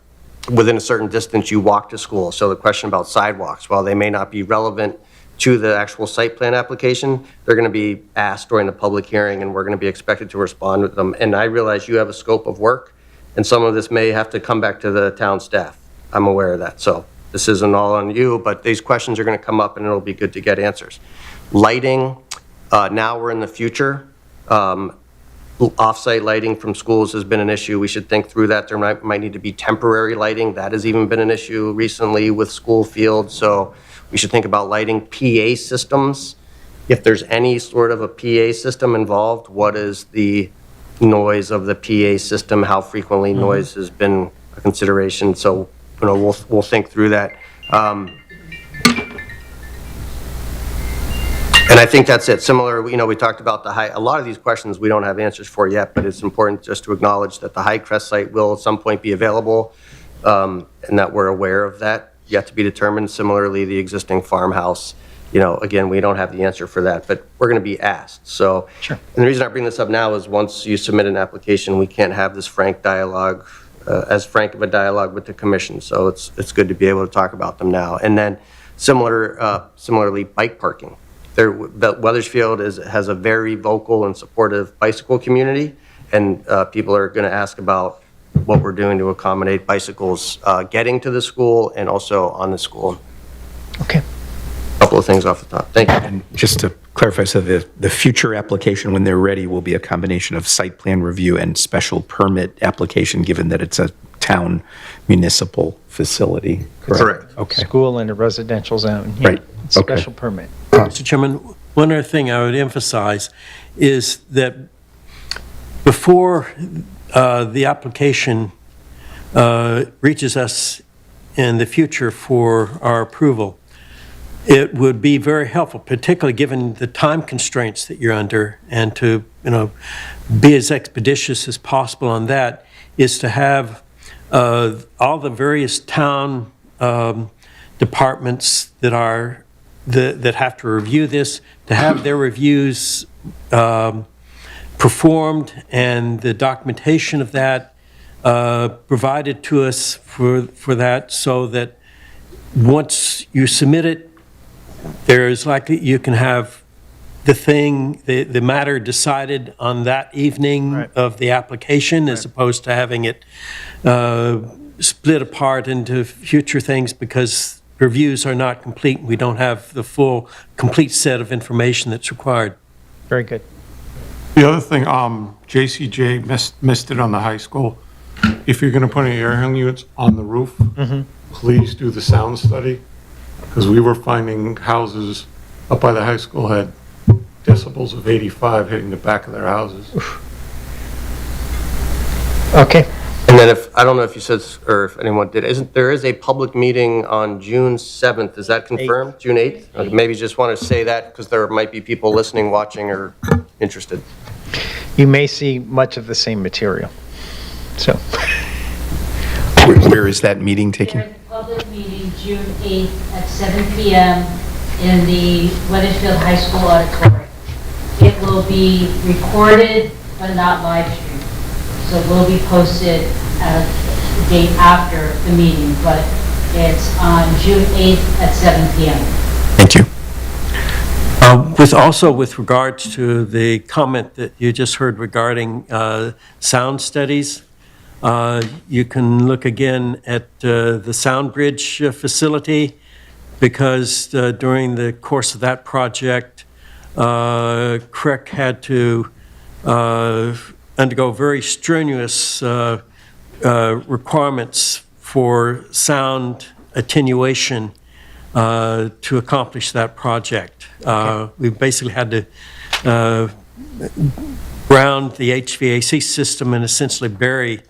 [SPEAKER 3] within a certain distance you walk to school. So the question about sidewalks, while they may not be relevant to the actual site plan application, they're going to be asked during the public hearing, and we're going to be expected to respond with them. And I realize you have a scope of work, and some of this may have to come back to the town staff. I'm aware of that. So this isn't all on you, but these questions are going to come up, and it'll be good to get answers. Lighting, now we're in the future. Off-site lighting from schools has been an issue. We should think through that. There might need to be temporary lighting. That has even been an issue recently with school fields. So we should think about lighting. PA systems. If there's any sort of a PA system involved, what is the noise of the PA system? How frequently noise has been a consideration? So, you know, we'll think through that. And I think that's it. Similar, you know, we talked about a lot of these questions we don't have answers for yet, but it's important just to acknowledge that the High Crest site will at some point be available, and that we're aware of that, yet to be determined. Similarly, the existing farmhouse, you know, again, we don't have the answer for that, but we're going to be asked. So,
[SPEAKER 9] Sure.
[SPEAKER 3] And the reason I bring this up now is once you submit an application, we can't have this frank dialogue, as frank of a dialogue with the commission. So it's good to be able to talk about them now. And then similarly, bike parking. Weathersfield has a very vocal and supportive bicycle community, and people are going to ask about what we're doing to accommodate bicycles getting to the school and also on the school.
[SPEAKER 9] Okay.
[SPEAKER 3] A couple of things off the top. Thank you.
[SPEAKER 1] And just to clarify, so the future application, when they're ready, will be a combination of site plan review and special permit application, given that it's a town municipal facility.
[SPEAKER 3] Correct.
[SPEAKER 1] Okay.
[SPEAKER 9] School in a residential zone. Yeah.
[SPEAKER 1] Right. Okay.
[SPEAKER 9] Special permit.
[SPEAKER 4] Mr. Chairman, one other thing I would emphasize is that before the application reaches us in the future for our approval, it would be very helpful, particularly given the time constraints that you're under, and to, you know, be as expeditious as possible on that, is to have all the various town departments that have to review this, to have their reviews performed and the documentation of that provided to us for that, so that once you submit it, there's likely you can have the matter decided on that evening
[SPEAKER 9] Right.
[SPEAKER 4] of the application, as opposed to having it split apart into future things because reviews are not complete. We don't have the full, complete set of information that's required.
[SPEAKER 9] Very good.
[SPEAKER 12] The other thing, JCJ missed it on the high school. If you're gonna put any air handling units on the roof, please do the sound study, because we were finding houses up by the high school had decibels of 85 hitting the back of their houses.
[SPEAKER 9] Okay.
[SPEAKER 3] And then if, I don't know if you said, or if anyone did, there is a public meeting on June 7th, is that confirmed? June 8th? Okay, maybe just want to say that, because there might be people listening, watching, or interested.
[SPEAKER 9] You may see much of the same material. So,
[SPEAKER 1] Where is that meeting taking?
[SPEAKER 13] There is a public meeting June 8th at 7 p.m. in the Weathersfield High School auditorium. It will be recorded but not live streamed. So it will be posted at a date after the meeting, but it's on June 8th at 7 p.m.
[SPEAKER 1] Thank you.
[SPEAKER 4] With regards to the comment that you just heard regarding sound studies, you can look again at the SoundBridge facility, because during the course of that project, CREC had to undergo very strenuous requirements for sound attenuation to accomplish that project. We basically had to ground the HVAC system and essentially bury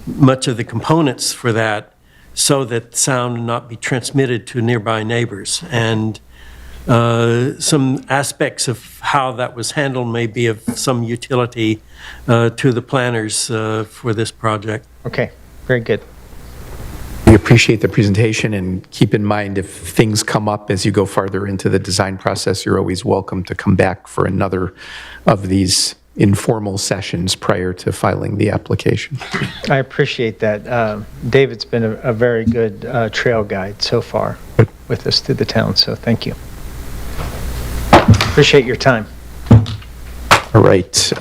[SPEAKER 4] much of the components for that so that sound would not be transmitted to nearby neighbors. And some aspects of how that was handled may be of some utility to the planners for this project.
[SPEAKER 9] okay, very good.
[SPEAKER 1] We appreciate the presentation, and keep in mind, if things come up as you go farther into the design process, you're always welcome to come back for another of these informal sessions prior to filing the application.
[SPEAKER 9] I appreciate that. David's been a very good trail guide so far with us through the town, so thank you. Appreciate your time.
[SPEAKER 1] All right.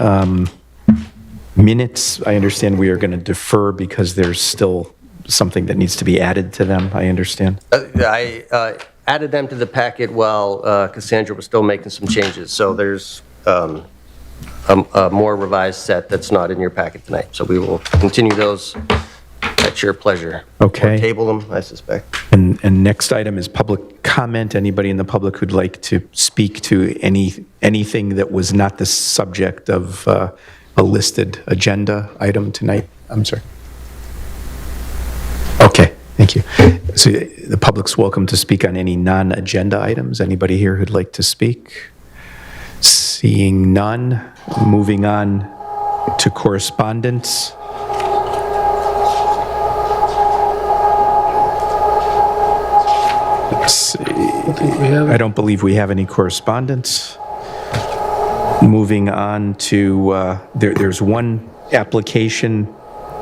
[SPEAKER 1] Minutes, I understand we are going to defer because there's still something that needs to be added to them, I understand.
[SPEAKER 3] I added them to the packet while Cassandra was still making some changes, so there's a more revised set that's not in your packet tonight. So we will continue those at your pleasure.
[SPEAKER 1] Okay.
[SPEAKER 3] Or table them, I suspect.
[SPEAKER 1] And next item is public comment. Anybody in the public who'd like to speak to anything that was not the subject of a listed agenda item tonight? I'm sorry. Okay, thank you. So the public's welcome to speak on any non-agenda items. Anybody here who'd like to speak? Seeing none, moving on to correspondence. Let's see. I don't believe we have any correspondence. Moving on to, there's one application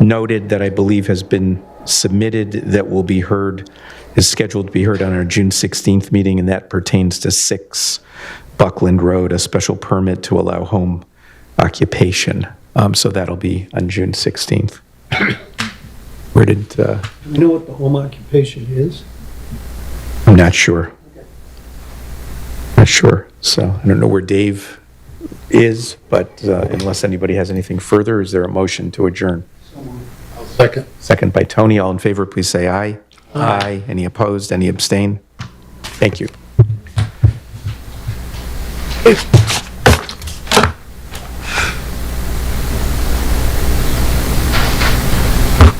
[SPEAKER 1] noted that I believe has been submitted that will be heard, is scheduled to be heard on our June 16th meeting, and that pertains to 6 Buckland Road, a special permit to allow home occupation. So that'll be on June 16th. Where did,
[SPEAKER 7] Do you know what the home occupation is?
[SPEAKER 1] I'm not sure. Not sure. So I don't know where Dave is, but unless anybody has anything further, is there a motion to adjourn?
[SPEAKER 2] I'll second.
[SPEAKER 1] Second by Tony. All in favor, please say aye. Aye. Any opposed? Any abstain? Thank you.